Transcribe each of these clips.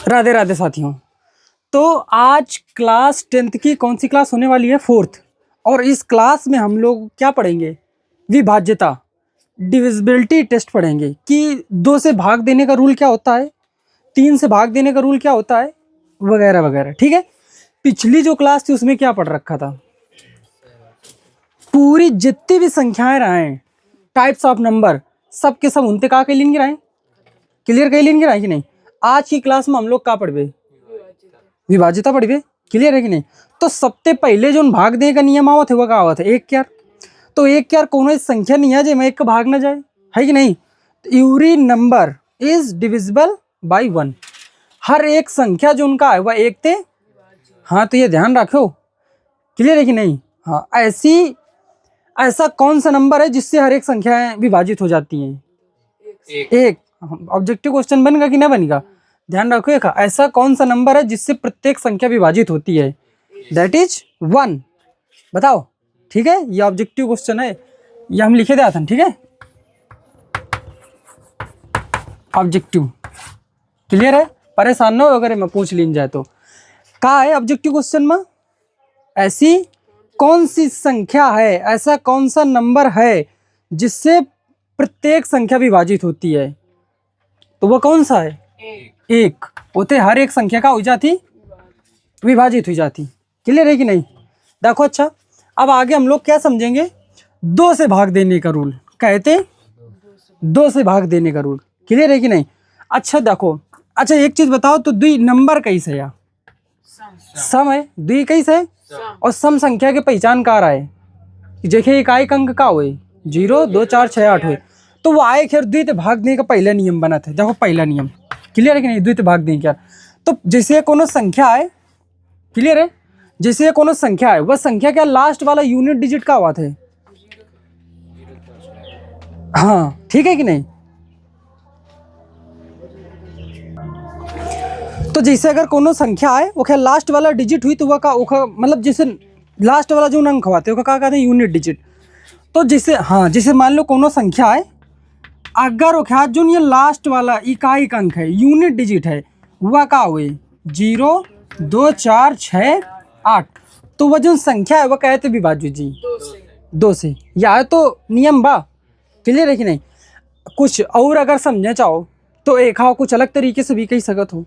राधे राधे साथियों। तो आज क्लास 10th की कौन सी क्लास होने वाली है? 4th। और इस क्लास में हम लोग क्या पढ़ेंगे? विभाज्यता, डिविजिबिलिटी टेस्ट पढ़ेंगे कि 2 से भाग देने का रूल क्या होता है, 3 से भाग देने का रूल क्या होता है, वगैरह वगैरह। ठीक है। पिछली जो क्लास थी उसमें क्या पढ़ रखा था? पूरी जितनी भी संख्याएं रहे, टाइप्स ऑफ नंबर, सब के सब उनते का कैलिन गिराएं, क्लियर कैलिन गिराएं कि नहीं? आज की क्लास में हम लोग का पढ़वे? विभाज्यता पढ़वे। क्लियर है कि नहीं? तो सबसे पहले जो भाग देने का नियम आवत है वह का आवत है 1 क्यार। तो 1 क्यार कोनो संख्या नहीं है जिसमें 1 का भाग ना जाए, है कि नहीं? Every number is divisible by 1। हर एक संख्या जो उनका है वह 1 थे। हाँ, तो ये ध्यान रखो। क्लियर है कि नहीं? हाँ, ऐसा कौन सा नंबर है जिससे हर एक संख्याएं विभाजित हो जाती हैं? एक। ऑब्जेक्टिव क्वेश्चन बनेगा कि ना बनेगा? ध्यान रखो। एक ऐसा कौन सा नंबर है जिससे प्रत्येक संख्या विभाजित होती है? That is 1। बताओ। ठीक है, ये ऑब्जेक्टिव क्वेश्चन है, ये हम लिखे दिया था। ठीक है, ऑब्जेक्टिव। क्लियर है? परेशान ना हो अगर मैं पूछ लीन जाए तो। क्या है ऑब्जेक्टिव क्वेश्चन में? ऐसी कौन सी संख्या है, ऐसा कौन सा नंबर है जिससे प्रत्येक संख्या विभाजित होती है? तो वह कौन सा है? एक होते हर एक संख्या का हो जाती, विभाजित हो जाती। क्लियर है कि नहीं? देखो। अच्छा, अब आगे हम लोग क्या समझेंगे? 2 से भाग देने का रूल। कहते 2 से भाग देने का रूल। क्लियर है कि नहीं? अच्छा देखो। अच्छा, एक चीज बताओ तो, द्वि नंबर कैसे है? सम है। द्वि कैसे है? और सम संख्या के पहचान का रहा है? देखिए, इकाई अंक का हुए 0 2 4 6 8 हुए, तो वो आए खैर द्वितीय भाग देने का पहला नियम बना था। देखो पहला नियम। क्लियर है कि नहीं? द्वितीय भाग देने क्या? तो जैसे कोनो संख्या है, क्लियर है, जैसे कोनो संख्या है, वह संख्या क्या लास्ट वाला यूनिट डिजिट का हुआ था? हाँ, ठीक है कि नहीं? तो जैसे अगर कोनो संख्या है वो क्या लास्ट वाला डिजिट हुई तो वह का मतलब जैसे लास्ट वाला जो अंक हुआ था क्या कहते हैं? Unit digit. तो जैसे हाँ, जैसे मान लो कोनो संख्या है, अगर वो क्या जो ये लास्ट वाला इकाई अंक है, यूनिट डिजिट है, वह का हुए 0 2 4 6 8, तो वह जो संख्या है वह कहते विभाज्य जी 2 से। यह तो नियम बा। क्लियर है कि नहीं? कुछ और अगर समझना चाहो तो एक कुछ अलग तरीके से भी कह सकत हो।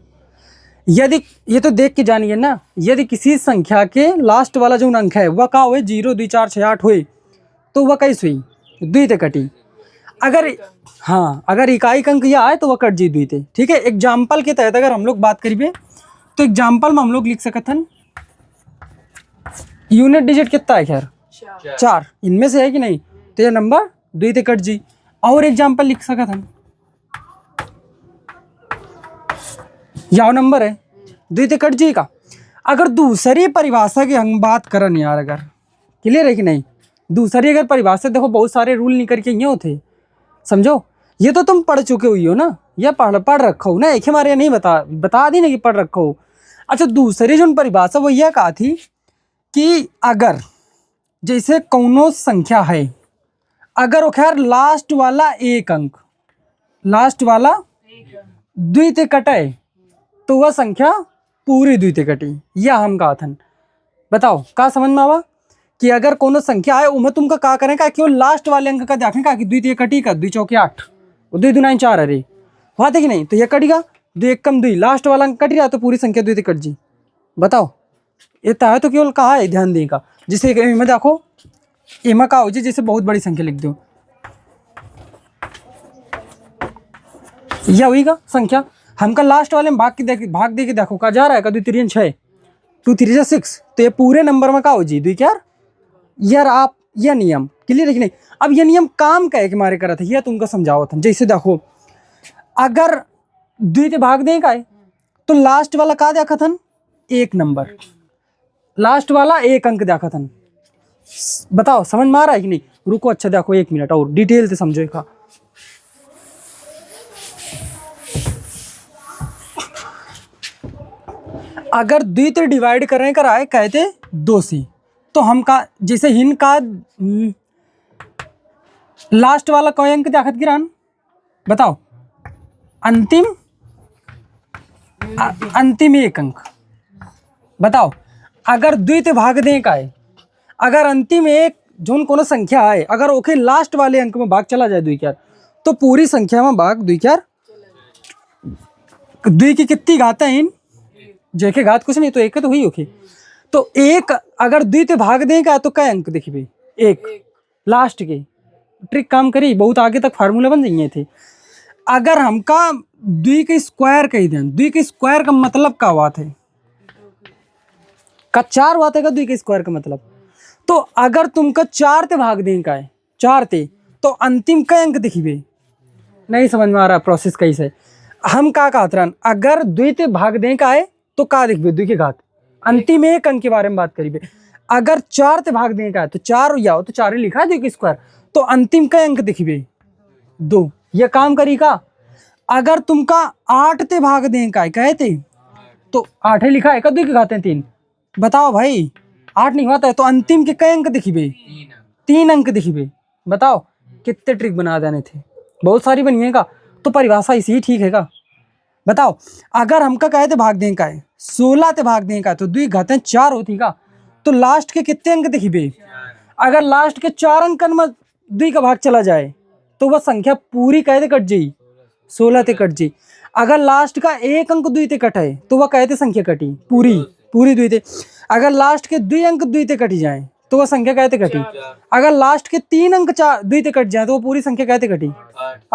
यदि ये तो देख के जानिए ना, यदि किसी संख्या के लास्ट वाला जो अंक है वह का हुए 0 2 4 6 8 हुए, तो वह कैसे हुई? द्वितीय कटी। अगर हाँ, अगर इकाई अंक यह आए तो वह कट जी द्वितीय। ठीक है। एग्जाम्पल के तहत अगर हम लोग बात करिए तो एग्जाम्पल में हम लोग लिख सकते हैं यूनिट डिजिट कितना है? खैर 4 इनमें से है कि नहीं? तो यह नंबर द्वितीय कट जी। और एग्जाम्पल लिख सकते हैं, यह नंबर है द्वितीय कट जी का। अगर दूसरी परिभाषा की हम बात करें यार, अगर क्लियर है कि नहीं, दूसरी अगर परिभाषा, देखो बहुत सारे रूल निकल के ये होते, समझो। ये तो तुम पढ़ चुके हुई हो ना, ये पढ़ रखा हो ना, एक ही हमारे नहीं बता दी ना कि पढ़ रखा हो। अच्छा, दूसरी जो परिभाषा वो यह कहा थी कि अगर जैसे कौनो संख्या है, अगर वो खैर लास्ट वाला एक अंक, लास्ट वाला द्वितीय कटे, तो वह संख्या पूरी द्वितीय कटी। यह हम कहा था। बताओ का समझ में आवा कि अगर कोनो संख्या है उनमें तुमका का करें का केवल लास्ट वाले अंक का देखें का कि द्वितीय कटी का 2 चौके 8 और 2 दूना 4 अरे हुआ था कि नहीं? तो यह कटेगा 2 1 कम 2, लास्ट वाला अंक कट रहा तो पूरी संख्या द्वितीय कट जी। बताओ, इतना है तो केवल कहा है ध्यान देने का। जिसे इमें देखो, इमा का हो जी जैसे बहुत बड़ी संख्या लिख दो, यह हुई का संख्या। हमका लास्ट वाले में भाग दे के देखो का जा रहा है का 2 3 6 2 3 6, तो ये पूरे नंबर में का हो जी 2 4 यार। आप यह नियम क्लियर है कि नहीं? अब यह नियम काम कहे के मारे करा था, यह तुमको समझाओ था। जैसे देखो, अगर द्वितीय भाग देगा है तो लास्ट वाला का देखा था? एक नंबर, लास्ट वाला एक अंक देखा था। बताओ समझ में आ रहा है कि नहीं? रुको, अच्छा देखो 1 मिनट और डिटेल से समझो का। अगर द्वितीय डिवाइड करें कराए कहते 2 से, तो हम का जैसे हिन का लास्ट वाला कोई अंक देखत गिरान? बताओ, अंतिम अंतिम एक अंक। बताओ अगर द्वितीय भाग दें का है, अगर अंतिम एक जोन कोनो संख्या है अगर ओके लास्ट वाले अंक में भाग चला जाए द्विचार, तो पूरी संख्या में भाग द्विचार। द्वि की कितनी घात है इन जे के घात कुछ नहीं तो एक तो हुई ओके। तो एक अगर द्वितीय भाग दें का तो क्या अंक देखी भाई, एक लास्ट के। ट्रिक काम करी, बहुत आगे तक फार्मूला बन जाइए थे। अगर हमका द्वि के स्क्वायर कही दें, द्वि के स्क्वायर का मतलब क्या बात है का 4 बात है का द्वि के स्क्वायर का मतलब। तो अगर तुमका 4 ते भाग दें का है 4 ते, तो अंतिम का अंक देखी भाई। नहीं समझ में आ रहा प्रोसेस कैसे। हम का कहते रहा अगर द्वितीय भाग दें का है तो का देखिए द्वि की घात, अंतिम एक अंक के बारे में बात करिए। अगर 4 ते भाग दें का है तो 4 या हो तो 4 ही लिखा है द्वि की स्क्वायर, तो अंतिम का अंक देखिए 2। यह काम करी का। अगर तुमका 8 ते भाग दें का है कहते तो 8 ही लिखा है का द्वि की घात है 3। बताओ भाई 8 नहीं होता है तो अंतिम के कई अंक दिखिबे, 3 अंक दिखिबे। बताओ कितने ट्रिक बना देने थे, बहुत सारी बनिएगा। तो परिभाषा इसी ठीक है का। बताओ अगर हमका कहे थे भाग दें का है 16 ते भाग दें का तो द्वि घातें 4 होती का, तो लास्ट के कितने अंक दिखिबे। अगर लास्ट के 4 अंकन में द्वि का भाग चला जाए तो वह संख्या पूरी कहते कट जाई, 16 ते कट जाई। अगर लास्ट का एक अंक द्वि ते कट है तो वह कहते संख्या कटी पूरी पूरी द्वि ते। अगर लास्ट के 2 अंक द्वि ते कटी जाए तो वह संख्या कहते कटी। अगर लास्ट के 3 अंक द्वि ते कट जाए तो वो पूरी संख्या कहते कटी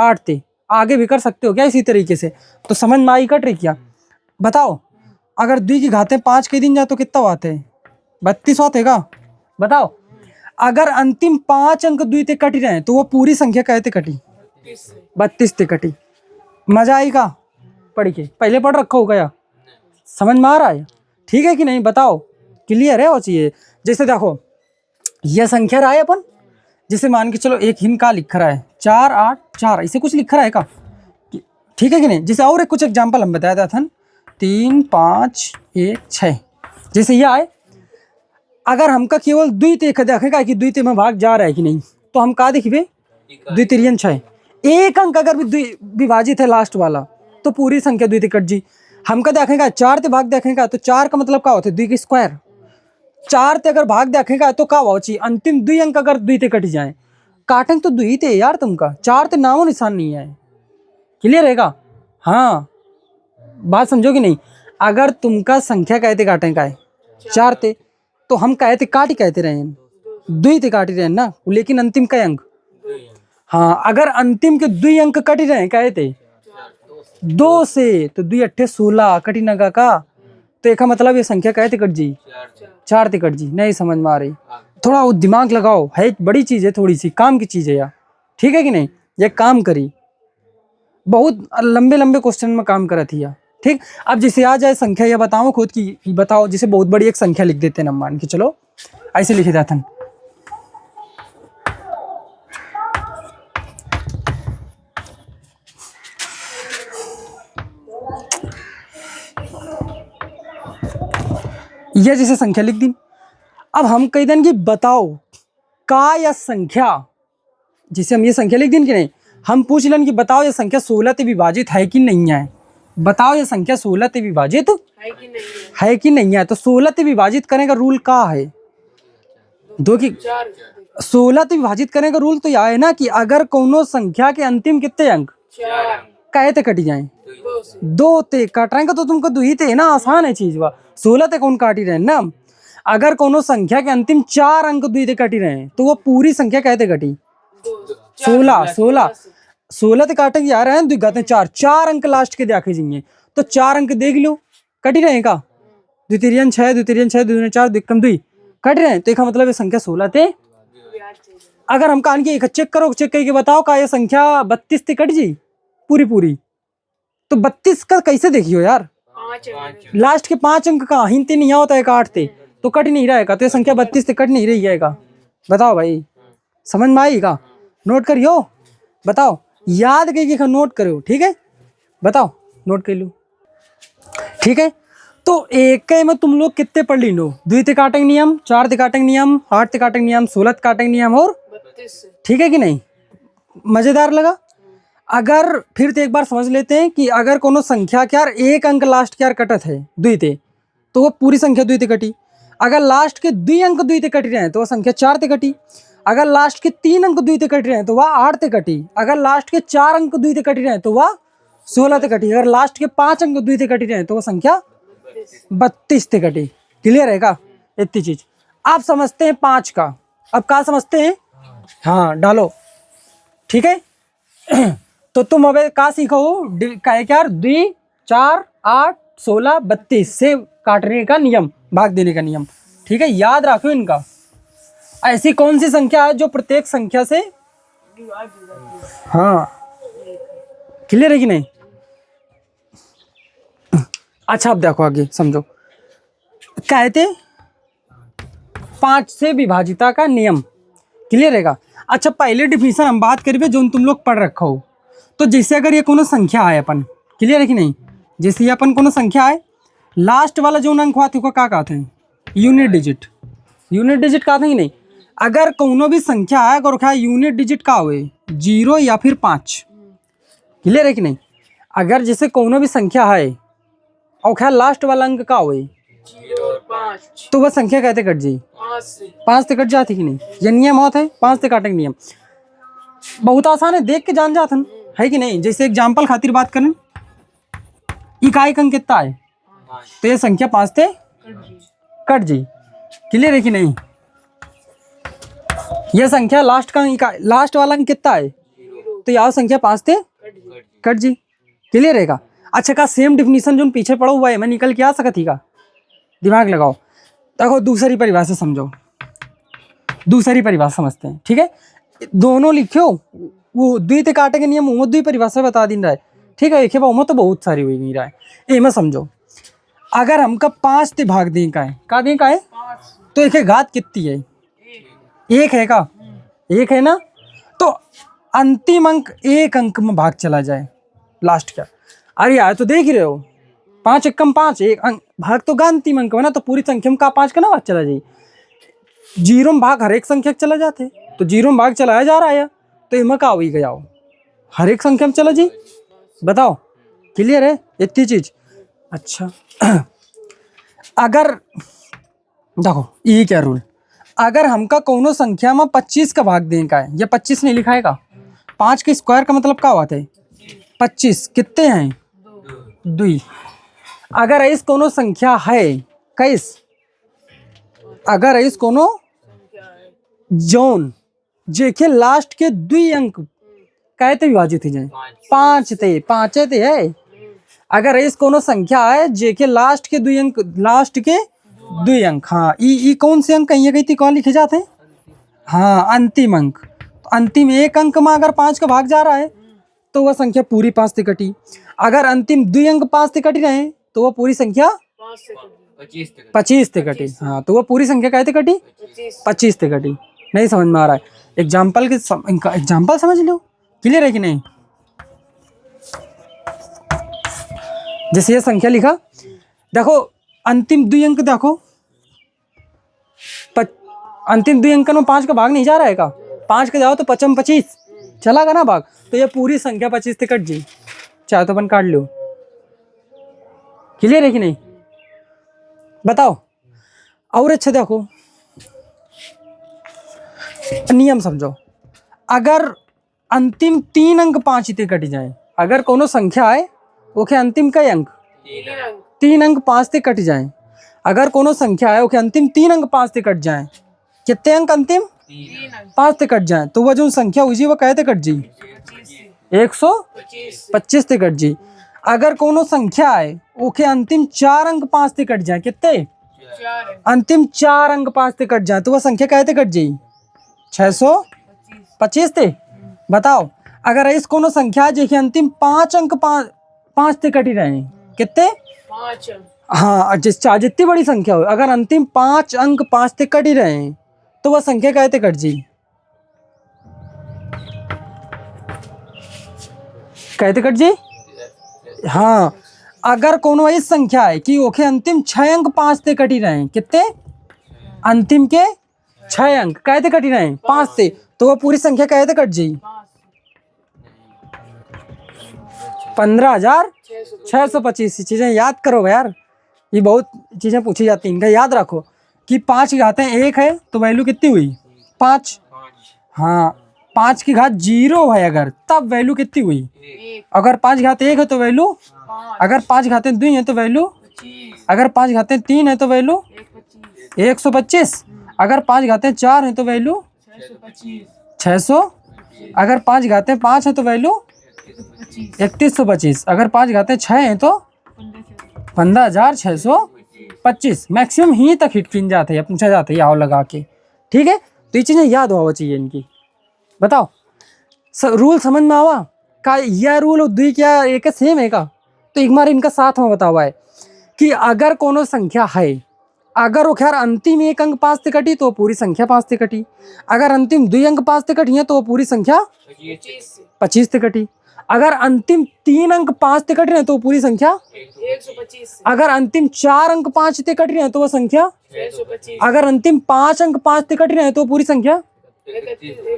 8 ते। आगे भी कर सकते हो क्या इसी तरीके से। तो समझ में आई कट रही क्या। बताओ अगर द्वि की घातें 5 के दिन जाए तो कितना आते हैं 32 होते का। बताओ अगर अंतिम 5 अंक द्वि ते कट रहे तो वो पूरी संख्या कहते कटी 32 ते कटी। मजा आई का पढ़ के, पहले पढ़ रखा हो गया, समझ में आ रहा है ठीक है कि नहीं। बताओ क्लियर है वो चाहिए। जैसे देखो यह संख्या रहा है अपन, जैसे मान के चलो एक हिन का लिख रहा है 4 8 4 इसे कुछ लिख रहा है का, ठीक है कि नहीं। जैसे और एक कुछ एग्जाम्पल हम बताया था 3 5 1 6 जैसे यह आए। अगर हमका केवल द्वितीय देखेगा कि द्वितीय में भाग जा रहा है कि नहीं, तो हम का देखिए द्वितीय 6। एक अंक अगर विभाजित है लास्ट वाला तो पूरी संख्या द्वितीय कट जी। हमका देखेगा 4 ते भाग देखेगा तो 4 का मतलब क्या होता है द्वि की स्क्वायर। 4 ते अगर भाग देखेगा तो क्या हो चाहिए अंतिम 2 अंक अगर द्वि ते कट जाए, काटेंगे तो द्वि ते यार तुमका 4 ते नामो निशान नहीं है। क्लियर रहेगा। हाँ बात समझो कि नहीं। अगर तुमका संख्या कहते काटेंगे है 4 ते तो हम कहते काट ही कहते रहे द्वि ते काट रहे ना, लेकिन अंतिम का अंक। हाँ अगर अंतिम के 2 अंक कट रहे कहते 2 से तो 2 8 16 कटी नगा का, तो एक मतलब ये संख्या कहते कट जी 4 ते कट जी। नहीं समझ में आ रही, थोड़ा वो दिमाग लगाओ, है बड़ी चीज है, थोड़ी सी काम की चीज है यार, ठीक है कि नहीं। ये काम करी, बहुत लंबे लंबे क्वेश्चन में काम करा थी यार। ठीक अब जैसे आ जाए संख्या या बताओ खुद की बताओ, जैसे बहुत बड़ी एक संख्या लिख देते हैं हम, मान के चलो ऐसे लिखे जाते हैं यह जैसे संख्या लिख दी। अब हम कह दें कि बताओ का या संख्या, जिसे हम ये संख्या लिख दी कि नहीं, हम पूछ लें कि बताओ ये संख्या 16 से विभाजित है कि नहीं है। बताओ ये संख्या 16 से विभाजित है कि नहीं है। तो 16 से विभाजित करने का रूल क्या है, दो की 16 से विभाजित करने का रूल तो यह है ना कि अगर कोनो संख्या के अंतिम कितने अंक कहते कटी जाए 2 ते काटेंगे तो तुमको 2 ही थे ना, आसान है चीज। वह 16 ते कौन काटी रहे ना। अगर कोनो संख्या के अंतिम 4 अंक 2 ते कटी रहे तो वो पूरी संख्या कहते कटी 16 ते काटे जा रहे हैं 2 घातें 4 अंक लास्ट के देखे जाइए तो 4 अंक देख लो कटी रहे का, द्वितीय 6 द्वितीय 6 द्वितीय 4 द्विक्रम 2 कट रहे हैं, तो एक मतलब ये संख्या 16 थे। अगर हम कान की चेक करो, चेक करके बताओ का ये संख्या 32 ते कट जी पूरी पूरी, तो 32 का कैसे देखियो यार, लास्ट के 5 अंक का हिंती नहीं होता है 8 थे तो कट नहीं रहेगा, तो ये संख्या 32 से कट नहीं रही जाएगा। बताओ भाई समझ में आएगा, नोट करियो। बताओ याद करके नोट करो, ठीक है। बताओ नोट कर लो, ठीक है। तो एक में तुम लोग कितने पढ़ ली लो, 2 ते काटेंगे नियम, 4 ते काटेंगे नियम, 8 ते काटेंगे नियम, 16 ते काटेंगे नियम और, ठीक है कि नहीं। मजेदार लगा। अगर फिर तो एक बार समझ लेते हैं कि अगर कोनो संख्या के यार एक अंक लास्ट के यार कटत है दुई ते, तो वो पूरी संख्या दुई ते कटी। अगर लास्ट के 2 अंक दुई ते कट रहे हैं तो वह संख्या 4 ते कटी। अगर लास्ट के 3 अंक दुई ते कट रहे हैं तो वह 8 ते कटी। अगर लास्ट के 4 अंक दुई ते कट रहे हैं तो वह 16 ते कटी। अगर लास्ट के 5 अंक दुई ते कट रहे हैं तो वह संख्या 32 ते कटी। क्लियर है का इतनी चीज? आप समझते हैं 5 का, अब क्या समझते हैं? हाँ डालो, ठीक है। तो तुम अब क्या सीखो क्या यार 2 4 8 16 32 से काटने का नियम, भाग देने का नियम, ठीक है, याद रखो इनका। ऐसी कौन सी संख्या है जो प्रत्येक संख्या से, हाँ क्लियर है कि नहीं? अच्छा अब देखो आगे समझो, कहते 5 से विभाजिता का नियम, क्लियर है? अच्छा पहले डिफिनेशन हम बात करेंगे जो तुम लोग पढ़ रखा हो। तो जैसे अगर ये कोनो संख्या है अपन, क्लियर है कि नहीं, जैसे ये अपन कोनो संख्या है, लास्ट वाला जो अंक हुआ था क्या कहते हैं? Unit digit. यूनिट डिजिट कहते हैं कि नहीं? अगर कोनो भी संख्या है अगर क्या यूनिट डिजिट का हुए 0 या फिर 5, क्लियर है कि नहीं? अगर जैसे कोनो भी संख्या है और क्या लास्ट वाला अंक का हुए 5 तो वह संख्या कहते कट जाए 5 से कट जाती कि नहीं? ये नियम होता है 5 से काटने का नियम। बहुत आसान है, देख के जान जाते है कि नहीं? जैसे एग्जाम्पल खातिर बात करें, इकाई अंक कितना है तो ये संख्या 5 से कट जी, क्लियर है कि नहीं? यह संख्या लास्ट का लास्ट वाला अंक कितना है तो यह संख्या 5 से कट जी, क्लियर है? अच्छा का सेम डिफिनीशन जो पीछे पड़ा हुआ है मैं निकल के आ सकती का, दिमाग लगाओ। देखो दूसरी परिभाषा समझो, दूसरी परिभाषा समझते हैं, ठीक है? दोनों लिखो, वो द्वि ते काटे के नियम उमो द्वि परिभाषा बता दिन रहा है, ठीक है? एक उमो तो बहुत सारी हुई नहीं रहा है। ए में समझो, अगर हमका 5 ते भाग दें का है तो एक घात कितनी है? 1 है का? 1 है ना? तो अंतिम अंक 1 अंक में भाग चला जाए लास्ट का, अरे यार तो देख ही रहे हो 5 एकम 5 एक अंक भाग तो गा अंतिम अंक में ना, तो पूरी संख्या में का 5 का ना भाग चला जाए। 0 में भाग हर एक संख्या चला जाते, तो 0 में भाग चलाया जा रहा है तो इनमें का हुई गया हर एक संख्या में चला जी, बताओ क्लियर है इतनी चीज? अच्छा अगर देखो ये क्या रूल, अगर हमका कोनो संख्या में 25 का भाग देने का है, या 25 नहीं लिखा है का, 5 के स्क्वायर का मतलब क्या होता है? 25 कितने हैं? 2। अगर इस कोनो संख्या है कैस, अगर इस कोनो जोन जेके लास्ट के 2 अंक कहते विभाजित हो जाए 5 ते है। अगर इस कोनो संख्या है जेके लास्ट के 2 अंक, लास्ट के 2 अंक, हाँ ई कौन से अंक कहीं कहीं कौन लिखे जाते हैं? हाँ अंतिम अंक। तो अंतिम 1 अंक में अगर 5 का भाग जा रहा है तो वह संख्या पूरी 5 से कटी। अगर अंतिम 2 अंक 5 से कट रहे हैं तो वह पूरी संख्या 25 से कटी। हाँ तो वह पूरी संख्या कहते कटी 25 से कटी। नहीं समझ में आ रहा है? एग्जाम्पल के एग्जाम्पल समझ लो, क्लियर है कि नहीं? जैसे ये संख्या लिखा, देखो अंतिम 2 अंक देखो, अंतिम 2 अंक में 5 का भाग नहीं जा रहा है का? 5 का जाओ तो 5 में 25 चला गा ना भाग, तो ये पूरी संख्या 25 से कट जी, चाहे तो अपन काट लो, क्लियर है कि नहीं? बताओ। और अच्छा देखो नियम समझो, अगर अंतिम 3 अंक 5 ते कट जाए, अगर कोनो संख्या है ओके अंतिम कई अंक 3 अंक 5 ते कट जाए, अगर कोनो संख्या है ओके अंतिम 3 अंक 5 ते कट जाए, कितने अंक अंतिम 5 ते कट जाए, तो वह जो संख्या हुई जी वह कहते कट जी 125 ते कट जी। अगर कोनो संख्या है ओके अंतिम 4 अंक 5 ते कट जाए, कितने अंतिम 4 अंक 5 ते कट जाए, तो वह संख्या कहते कट जाए 625 ते। बताओ अगर इस कोनो संख्या जेके अंतिम 5 अंक 5 ते कट ही रहे, कितने? 5। हाँ जितनी बड़ी संख्या हो अगर अंतिम 5 अंक 5 ते कट ही रहे तो वह संख्या कहते कट जी, कहते कट जी। हाँ अगर कोनो इस संख्या है कि ओके अंतिम 6 अंक 5 ते कट ही रहे, कितने? अंतिम के 6 अंक कहते कट ही रहे 5 से, तो वह पूरी संख्या कहते कट जी। 15,625। चीज़ें याद करो यार, ये बहुत चीज़ें पूछी जाती हैं, इनका याद रखो कि 5 की घातें 1 है तो वैल्यू कितनी हुई 5। हाँ, 5 की घात 0 है अगर, तब वैल्यू कितनी हुई। अगर 5 घात 1 है तो वैल्यू, अगर 5 घातें 2 है तो वैल्यू, अगर 5 घातें 3 है तो वैल्यू 125, अगर 5 घातें 4 है तो वैल्यू 600, अगर 5 घातें 5 है तो वैल्यू 3125, अगर 5 घातें 6 है तो 15,625। मैक्सिमम ही तक हिट पिन जाते हैं, पूछा जाता है आओ लगा के, ठीक है। तो ये चीज़ें याद होना चाहिए इनकी। बताओ रूल समझ में आवा का, यह रूल और दुई क्या एक सेम है का। तो एक बार इनका साथ में बतावा है कि अगर कोनो संख्या है, अगर वो खैर अंतिम 1 अंक 5 से कटी तो पूरी संख्या 5 से कटी, अगर अंतिम 2 अंक 5 से कटी है तो वो पूरी संख्या 25 से कटी, अगर अंतिम 3 अंक 5 से कट रहे हैं तो पूरी संख्या 125, अगर अंतिम 4 अंक 5 से कट रहे हैं तो वो संख्या 625, अगर अंतिम 5 अंक 5 से कट रहे हैं तो पूरी संख्या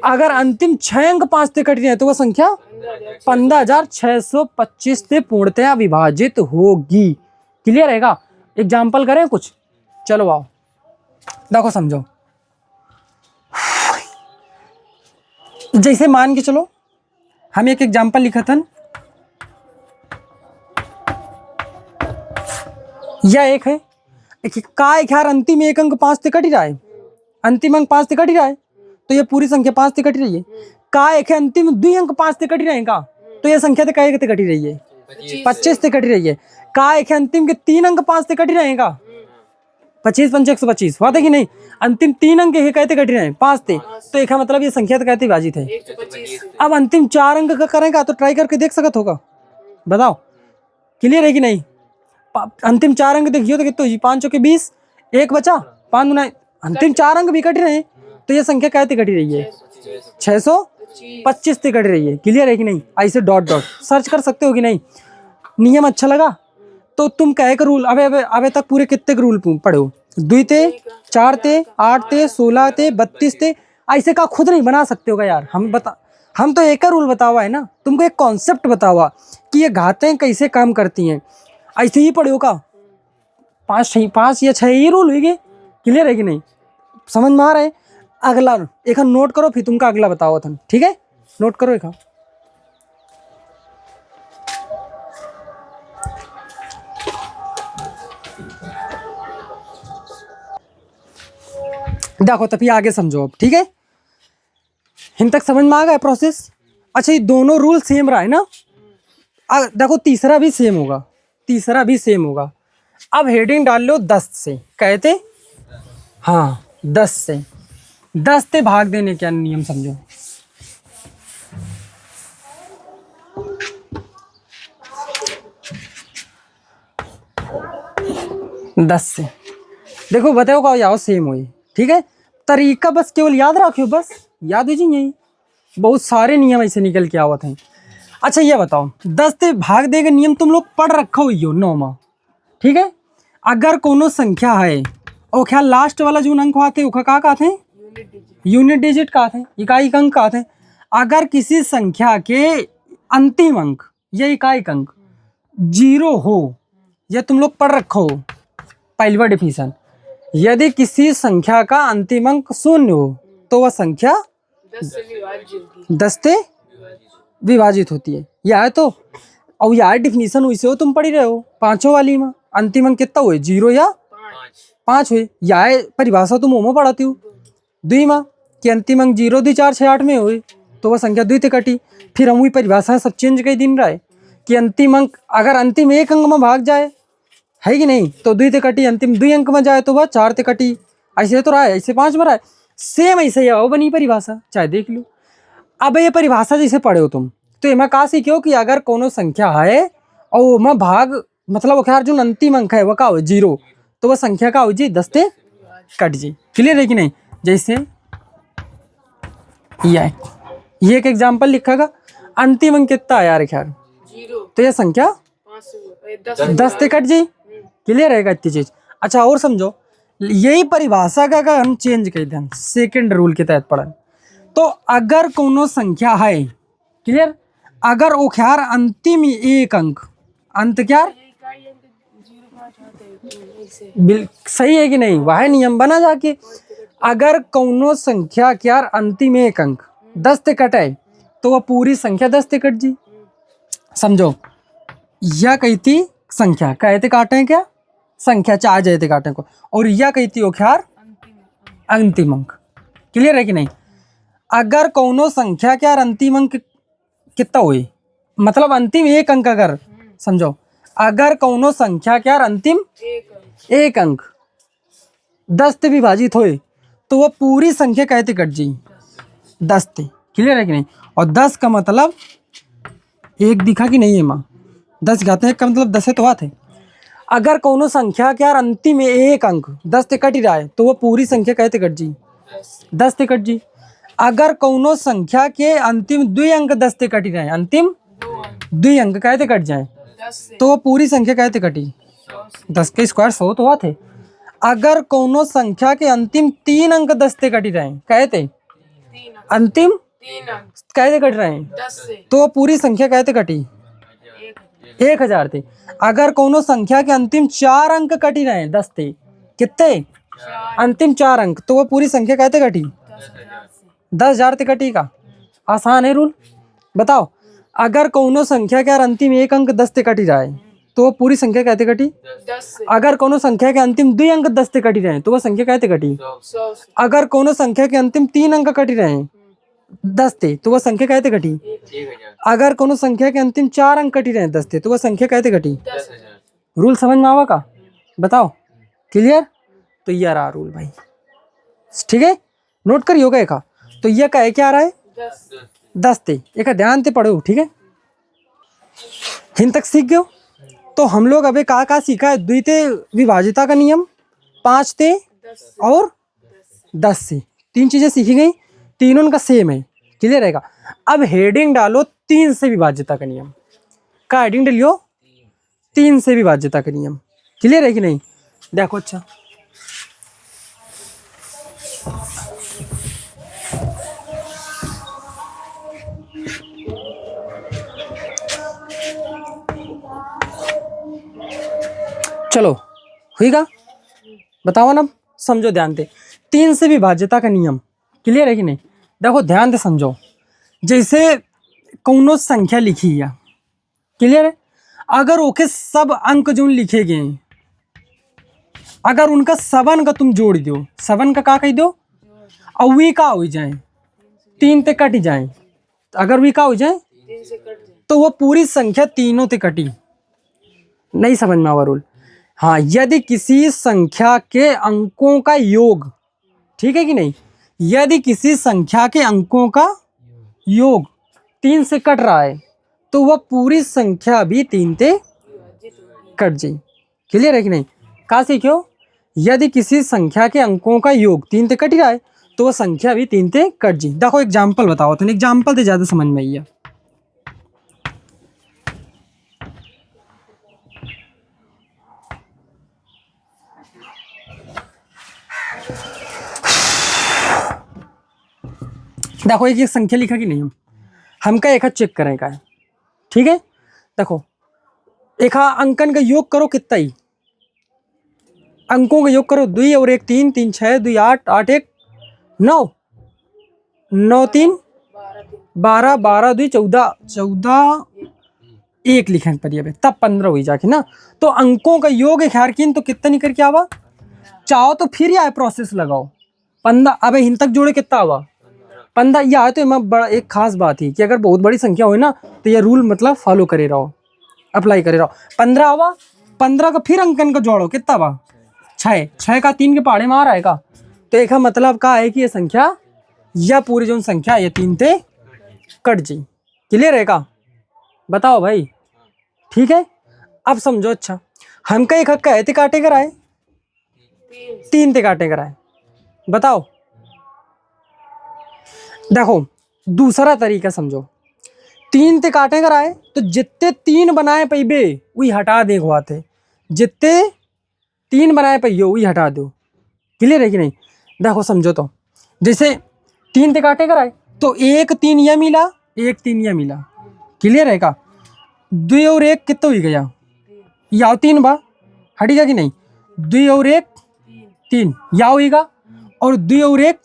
अगर अंतिम 6 अंक 5 से कट रहे हैं तो वो संख्या 15,625 से पूर्णतया विभाजित होगी। क्लियर रहेगा। एग्जाम्पल करें कुछ, चलो आओ देखो समझो। जैसे मान के चलो हम एक एग्जाम्पल लिखा था, यह एक है का एक यार अंतिम 1 अंक 5 से कट ही रहा है, अंतिम अंक 5 से कट ही रहा है तो ये पूरी संख्या 5 से कट रही है। का एक है अंतिम 2 अंक 5 से कट रहे हैं का, तो ये संख्या तो का एक कट रही है 25 से कट रही है। का एक है अंतिम के 3 अंक 5 से कट रहे हैं का, 25 पंच 125 हुआ था कि नहीं। अंतिम 3 अंक के कहते कट रहे हैं 5 से, तो एक मतलब ये संख्या तो कहते विभाजित है। 125, अब अंतिम 4 अंक का करेंगे तो ट्राई करके देख सकत होगा, बताओ क्लियर है कि नहीं। अंतिम 4 अंक देखियो तो कितने 5 चौके 20, एक बचा 5 गुना, अंतिम 4 अंक भी कट रहे हैं तो ये संख्या कहते कटी रही है 625 से कट रही है। क्लियर है कि नहीं। ऐसे डॉट डॉट सर्च कर सकते हो कि नहीं। नियम अच्छा लगा तो तुम कहे का रूल अबे तक पूरे कितने के रूल पढ़ो, 2 थे 4 थे 8 थे 16 थे 32 थे, ऐसे का खुद नहीं बना सकते होगा यार। हम तो एक रूल बता हुआ है ना, तुमको एक कॉन्सेप्ट बता हुआ कि ये घातें कैसे काम करती हैं, ऐसे ही पढ़ो का 5 या 6 ही रूल हुई। क्लियर है कि नहीं, समझ में आ रहा है। अगला एक नोट करो फिर तुमका अगला बताओ था, ठीक है। नोट करो एक देखो तभी आगे समझो अब, ठीक है। इन तक समझ में आ गया प्रोसेस। अच्छा ये दोनों रूल सेम रहा है ना, देखो तीसरा भी सेम होगा, तीसरा भी सेम होगा। अब हेडिंग डाल लो 10 से, कहते हाँ 10 से भाग देने क्या नियम समझो। दस से देखो बताओ का याओ सेम हो, ठीक है। तरीका बस केवल याद रखियो, बस याद दीजिए, यही बहुत सारे नियम ऐसे निकल के आवत हैं। अच्छा ये बताओ 10 से भाग देगा नियम तुम लोग पढ़ रखा हो यो 9 में, ठीक है। अगर कोनो संख्या है और क्या लास्ट वाला जो अंक आते हैं का कहते हैं यूनिट डिजिट कहते हैं, इकाई अंक कहते हैं। अगर किसी संख्या के अंतिम अंक या इकाई अंक 0 हो, यह तुम लोग पढ़ रखो हो पहली बार डिफिनेशन। यदि किसी संख्या का अंतिम अंक 0 हो तो वह संख्या 10 से विभाजित होती है। यह है तो और यार डिफिनीशन वैसे हो तुम पढ़ी रहे हो 5 वाली में, अंतिम अंक कितना हुए 0 या 5 हुए। यह परिभाषा तुम ओमो पढ़ाती हो 2 में कि अंतिम अंक 0 2 4 6 8 में हुए तो वह संख्या 2 से कटी। फिर हम वही परिभाषा सब चेंज कर दिन रहा है कि अंतिम अंक अगर अंतिम 1 अंक में भाग जाए है कि नहीं तो 2 से कटी, अंतिम 2 अंक में जाए तो वह 4 से कटी। ऐसे तो रहा है, ऐसे 5 में रहा है, सेम ऐसे ही आओ बनी परिभाषा, चाहे देख लो। अब ये परिभाषा जैसे पढ़े हो तुम तो इमें का सीखो कि अगर कोनो संख्या है और वो भाग मतलब खैर जो अंतिम अंक है वह का हो 0 तो वह संख्या का हो जी 10 से कट जी। क्लियर है कि नहीं। जैसे ये एक एग्जाम्पल लिखा, अंतिम अंक कितना है यार खैर 0, तो यह संख्या 10 से कट जी। क्लियर रहेगा इतनी चीज। अच्छा और समझो, यही परिभाषा का अगर हम चेंज कर दें सेकंड रूल के तहत पढ़ा तो अगर कोनो संख्या है, क्लियर, अगर ओख्यार अंतिम एक अंक, अंत क्या इकाई अंक 0.5 आते हैं इससे। सही है कि नहीं, वह नियम बना जाके। अगर कौनो संख्या क्या अंतिम एक अंक 10 ते कटे तो वह पूरी संख्या 10 ते कट जी। समझो, यह कहती संख्या कहते काटे क्या, संख्या चार जयते काटे को, और यह कहती ओख्यार अंतिम अंक। क्लियर है कि नहीं। अगर कौनो संख्या क्या अंतिम अंक कितना हुई, मतलब अंतिम एक अंक, अगर समझो अगर कौनो संख्या क्या अंतिम एक अंक 10 ते विभाजित होए तो वह पूरी संख्या कहते कट जी 10 ते। क्लियर है कि नहीं। और 10 का मतलब एक दिखा कि नहीं है माँ, 10 गाते हैं का मतलब 10 है तो बात है। अगर कौनो संख्या क्या अंतिम एक अंक 10 ते कट ही रहा है तो वह पूरी संख्या कहते कट जी 10 ते कट जी। अगर कौनो संख्या के अंतिम 2 अंक 10 ते कट ही रहे, अंतिम 2 अंक कहते कट जाए तो वह पूरी संख्या कहते कटी 10 के स्क्वायर 100 तो बात है। अगर कौनो संख्या के अंतिम 3 अंक 10 ते कट ही रहे कहते, अंतिम 3 अंक कहते कट रहे 10 से तो वह पूरी संख्या कहते कटी 1000 थे। अगर कौनो संख्या के अंतिम 4 अंक कट ही रहे 10 थे, कितने अंतिम 4 अंक, तो वह पूरी संख्या कहते कटी 10,000 ते कटी का। आसान है रूल। बताओ, अगर कौनो संख्या के अंतिम एक अंक 10 ते कटी रहा है तो वह पूरी संख्या कहते कटी 10 से अगर कौनो संख्या के अंतिम 2 अंक 10 ते कटी रहे तो वह संख्या कहते कटी 100 से अगर कौनो संख्या के अंतिम 3 अंक कटी रहे 10 थे तो वह संख्या कहते कटी अगर कोनो संख्या के अंतिम 4 अंक कटी रहे 10 थे तो वह संख्या कहते कटी। 10,000 रूल समझ में आवा का, बताओ। क्लियर। तो ये रहा रूल भाई, ठीक है, नोट करियो गए का। तो यह कहे क्या रहा है 10 थे, एक ध्यान से पढ़ो, ठीक है। हिंद तक सीख गयो। तो हम लोग अबे कहा सीखा है, द्वितीय विभाजिता का नियम, 5 थे और 10 से, 3 चीजें सीखी गई, तीनों का सेम है। क्लियर रहेगा। अब हेडिंग डालो 3 से विभाज्यता का नियम का, हेडिंग डालियो 3 से विभाज्यता का नियम। क्लियर है कि नहीं। देखो अच्छा, चलो हुईगा, बताओ ना, समझो ध्यान से 3 से विभाज्यता का नियम। क्लियर है कि नहीं। देखो ध्यान से समझो, जैसे कौनो संख्या लिखी है, क्लियर है, अगर ओके सब अंक जो लिखे गए, अगर उनका सब अंक तुम जोड़ दो, सब अंक का कह दो, और वी का हो जाए 3 ते कट जाए, अगर वी का हो जाए 3 से कट जाए तो वो पूरी संख्या तीनों ते कटी। नहीं समझ में आवा रूल। हाँ, यदि किसी संख्या के अंकों का योग, ठीक है कि नहीं, यदि किसी संख्या के अंकों का योग 3 से कट रहा है तो वह पूरी संख्या भी 3 ते कट जाए। क्लियर है कि नहीं। कहा सीखो, यदि किसी संख्या के अंकों का योग 3 ते कट रहा है तो वह संख्या भी 3 ते कट जाए। देखो एग्जाम्पल बताओ, तो एग्जाम्पल से ज्यादा समझ में आई है। देखो एक संख्या लिखा कि नहीं, हमका एक चेक करें का है, ठीक है। देखो एक अंकन का योग करो, कितना ही अंकों का योग करो, 2 और 1 3, 3 6, 2 8, 8 1 9, 9 3 12, 12 2 14, 14 1 लिखे पर तब 15 हुई जाके ना। तो अंकों का योग है खैर किन, तो कितना निकल के आवा, चाहो तो फिर यह प्रोसेस लगाओ 15। अब इन तक जोड़े कितना आवा 15। यह है तो मैं बड़ा एक खास बात ही कि अगर बहुत बड़ी संख्या हो ना तो यह रूल मतलब फॉलो करे रहो, अप्लाई करे रहो। 15 आवा, 15 का फिर अंकन का जोड़ो, कितना आवा 6, 6 का 3 के पहाड़े में आ रहा है का, तो एक मतलब का है कि ये संख्या या पूरी जो संख्या ये 3 ते कट जी। क्लियर है का, बताओ भाई, ठीक है। अब समझो अच्छा, हमका एक हक कहते काटे कराए 3 ते काटे कराए, बताओ। देखो दूसरा तरीका समझो, 3 ते काटे कराए तो जितने 3 बनाए पैबे वही हटा दे थे, जितने 3 बनाए पैयो वही हटा दो। क्लियर है कि नहीं। देखो समझो, तो जैसे 3 ते काटे कराए तो 1 3 यह मिला, 1 3 यह मिला, क्लियर है का? 2 और 1 कितना हुई गया? याव 3 बा, हटेगा कि नहीं? 2 और 1 3 याव होगा, और 2 और 1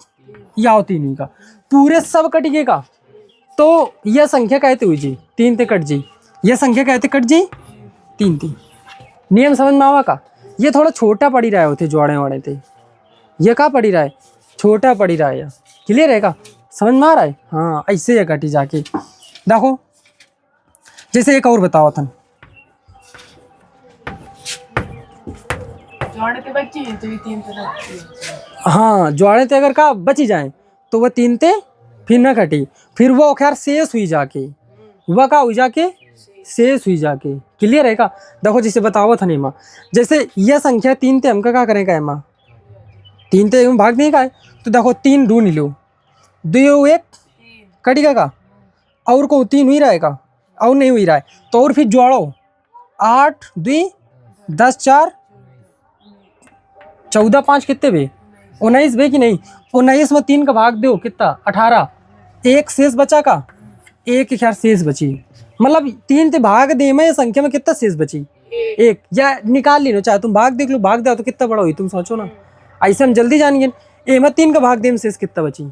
याव 3 होगा, पूरे सब कट गएगा। तो यह संख्या कहते हुई जी 3 ते कट जी, यह संख्या कहते कट जी 3 3। नियम समझ में आवा का? ये थोड़ा छोटा पड़ी रहा होते जोड़े वाड़े थे, ये का पड़ी रहा है? छोटा पड़ी रहा है। क्लियर है का? समझ में आ रहा है? हाँ, ऐसे ये कटी जाके देखो। जैसे एक और बताओ थन, जोड़े के बच्चे हैं तो ये 3 तरह। हाँ जोड़े थे अगर का बची जाए तो वह 3 ते फिर ना कटी, फिर वो खैर शेष हुई जाके, वह का हुई जाके शेष हुई जाके। क्लियर है का? देखो जैसे बताओ था नहीं माँ, जैसे यह संख्या 3 ते हमका क्या करें का है माँ? 3 ते भाग नहीं का है, तो देखो 3 ढूंढ लो, 2 और 1 कटेगा का, और को 3 हुई रहेगा, और नहीं हुई रहा है तो और फिर जोड़ो, 8 2 10 4 14 5 कितने बे? 19 बे कि नहीं? 19 में 3 का भाग दो कितना? 18। एक शेष बचा का, एक खैर शेष बची, मतलब 3 ते भाग दे में संख्या में कितना शेष बची? एक। या निकाल ली लो, चाहे तुम भाग देख लो, भाग दो तो कितना बड़ा हुई तुम सोचो ना, ऐसे हम जल्दी जानिए। ए में 3 का भाग दे में शेष कितना बची?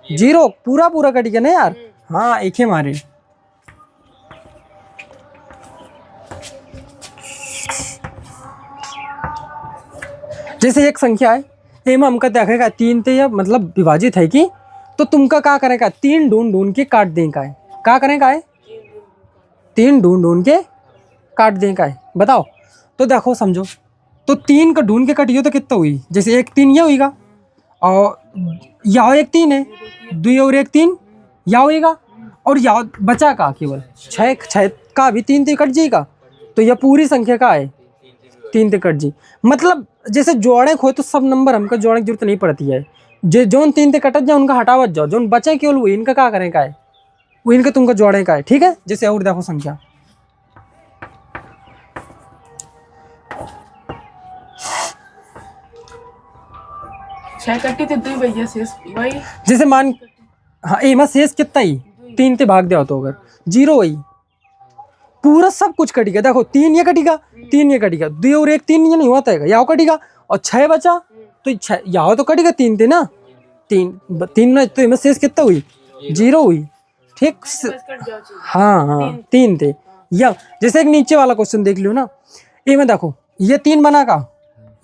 0, पूरा पूरा कट गया ना यार। हाँ एक ही मारे। जैसे एक संख्या है, ए में हमका देखेगा 3 ते या मतलब विभाजित है कि, तो तुमका क्या करेगा? 3 ढूंढ ढूंढ के काट देगा है। क्या करेगा है? 3 ढूंढ ढूंढ के काट देगा है। बताओ तो देखो समझो, तो 3 का ढूंढ के कटियो तो कितना हुई? जैसे 1 3 यह होगा, और यहाँ 1 3 है, 2 और 1 3 यह होगा, और यहाँ बचा का केवल 6 का भी 3 ते कट जाएगा, तो यह पूरी संख्या का है 3 ते कट जी। मतलब जैसे जोड़े खो तो सब नंबर हमका जोड़ने की जरूरत नहीं पड़ती है, जो जोन 3 ते कटत जाए उनका हटावत जाओ, जोन बचे केवल वो इनका क्या करें का है, वो इनका तुमका जोड़े का है। ठीक है, जैसे और देखो संख्या, छह कट्टी थे 2 भैया शेष भाई। जैसे मान, हाँ ए में शेष कितना ही? 3 ते भाग दिया तो अगर 0 वही पूरा सब कुछ कटेगा। देखो 3 ये कटेगा, 3 ये कटेगा, 2 और 1 3 ये नहीं होता है, यहाँ कटेगा, और 6 बचा तो 6 यहाँ तो कटेगा 3 थे ना, 3 में तो इनमें शेष कितना हुई? 0 हुई। ठीक बस कट जाओ चाहिए। हाँ हाँ 3 थे। या जैसे एक नीचे वाला क्वेश्चन देख लियो ना, ए में देखो ये 3 बना का,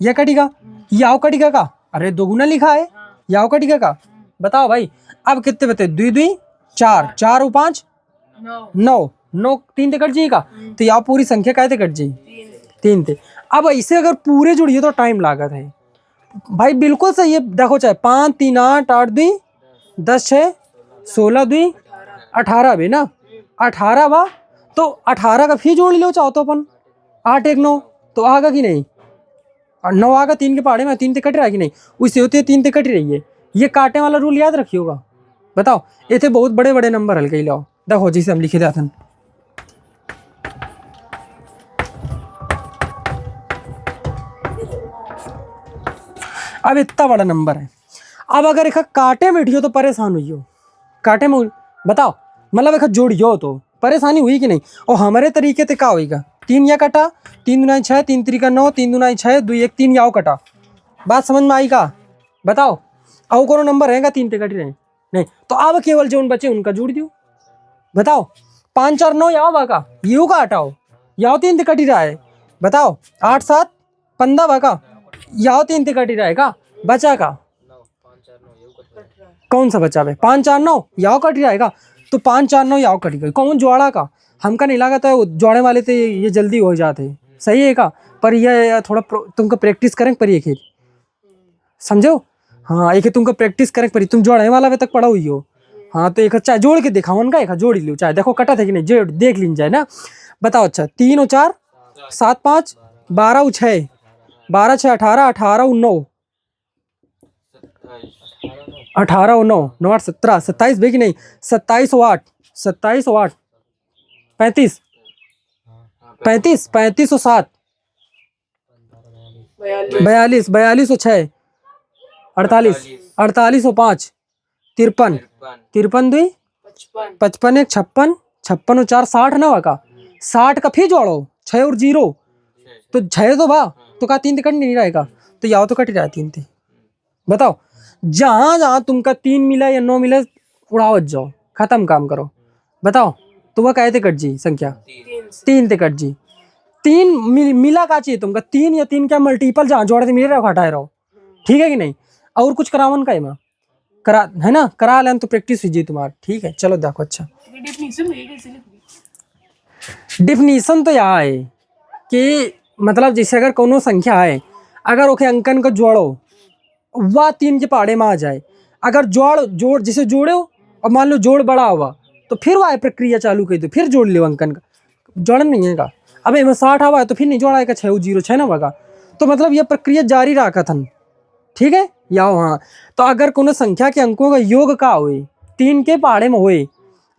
यह कटेगा, यहाँ कटेगा का, अरे दोगुना लिखा है, यहाँ कटेगा का। बताओ भाई अब कितने बते? 2 2 4 4 और 5 9 9 3 ते कट जाएगा, तो यहाँ पूरी संख्या कहते कट जाएगी 3 थे। अब ऐसे अगर पूरे जुड़िए तो टाइम लागत है भाई, बिल्कुल सही है। देखो चाहे 5 3 8 8 2 10 6 16 2 18 भी ना, 18 बा, तो 18 का फिर जोड़ लो चाहो तो अपन, 8 1 9 तो आगा कि नहीं, और 9 आगा 3 के पहाड़े में 3 ते कट रहा है कि नहीं, उससे होते 3 ते कट रही है। ये काटे वाला रूल याद रखिएगा। बताओ ये थे बहुत बड़े बड़े नंबर हल्के ही लाओ, देखो जिसे हम लिखे थे। अब इतना बड़ा नंबर है, अब अगर एक काटे में उठियो तो परेशान हुई हो, काटे में बताओ, मतलब एक जोड़ियो तो परेशानी हुई कि नहीं। और हमारे तरीके से क्या होगा? 3 या कटा, 3 दूना 6 3 3 9 3 दूना 6 2 1 3 याव कटा। बात समझ में आई का? बताओ और कोनो नंबर रहेगा 3 ते कट रहे नहीं, तो अब केवल जो उन बचे उनका जोड़ दियो। बताओ 5 4 9 याव बाका, यू का हटाओ, याव 3 ते कटी रहा है। बताओ 8 7 15 बाका, याव 3 ते कटी रहा है का, बचा का कौन सा बचा है? 5 4 9 याव कट जाएगा, तो 5 4 9 याव कटी गई, कौन जोड़ा का? हमका नहीं लगा था जोड़े वाले थे ये जल्दी हो जाते, सही है का? पर ये थोड़ा तुमको प्रैक्टिस करें पर, एक समझो। हाँ एक तुमको प्रैक्टिस करें पर, तुम जोड़े वाला वे तक पढ़ा हुई हो। हाँ तो एक चाहे जोड़ के दिखाओ उनका, एक जोड़ लो चाहे, देखो कटा था कि नहीं, जोड़ देख लीन जाए ना। बताओ अच्छा 3 और 4 7 5 12 और 6 12 6 18 18 और 9 18 और 9 9 8 17 27 भी कि नहीं, 27 और 8 27 और 8 35 35 35 और 7 42 42 और 6 48 48 और 5 53 53 2 55 1 56 56 और 4 60 ना का 60 का फिर जोड़ो 6 और 0 तो 6 तो भा तो का 3 तो कट नहीं रहेगा तो याव तो कट ही रहा 3 थे। बताओ जहां जहां तुमका 3 मिला या 9 मिला उड़ावत जाओ, खत्म काम करो। बताओ तो वह कहते कट जी संख्या 3 ते कट जी। 3 मिला का चाहिए तुमका 3 या 3 का मल्टीपल जहां जोड़े मिल रहा हटाए रहो, ठीक है कि नहीं। और कुछ करावन का है करा है ना, करा लें तो प्रैक्टिस कीजिए तुम्हारा, ठीक है। चलो देखो अच्छा डेफिनेशन है कैसे लिखनी? डिफिनीशन तो यह है कि मतलब जैसे अगर कोनो संख्या है, अगर ओके अंकन को जोड़ो वह 3 के पहाड़े में आ जाए, अगर जोड़ जिसे जोड़े हो और मान लो जोड़ बड़ा हुआ तो फिर वह प्रक्रिया चालू कर दो, फिर जोड़ लो अंकन का, जोड़न नहीं है का। अब इनमें 60 आवा है तो फिर नहीं जोड़ा है 6 0 6 ना होगा, तो मतलब यह प्रक्रिया जारी रखा था, ठीक है। या हाँ तो अगर कोनो संख्या के अंकों का योग का हुए 3 के पहाड़े में हुए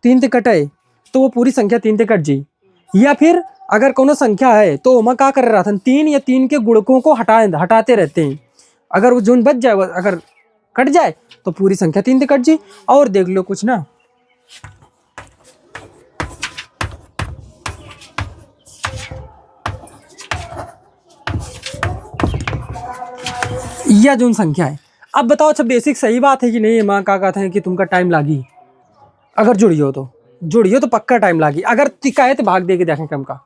3 ते कटे तो वो पूरी संख्या 3 ते कट जी। या फिर अगर कोनो संख्या है तो वह क्या कर रहा था 3 या 3 के गुणकों को हटाते रहते हैं, अगर वो जोन बच जाए अगर कट जाए तो पूरी संख्या 3 ते कट जी। और देख लो कुछ ना, यह जोन संख्या है। अब बताओ अच्छा बेसिक सही बात है कि नहीं, माँ का कहते हैं कि तुमका टाइम लागी, अगर जुड़ियो तो पक्का टाइम लागी। अगर कहे तो भाग दे के देखें कम का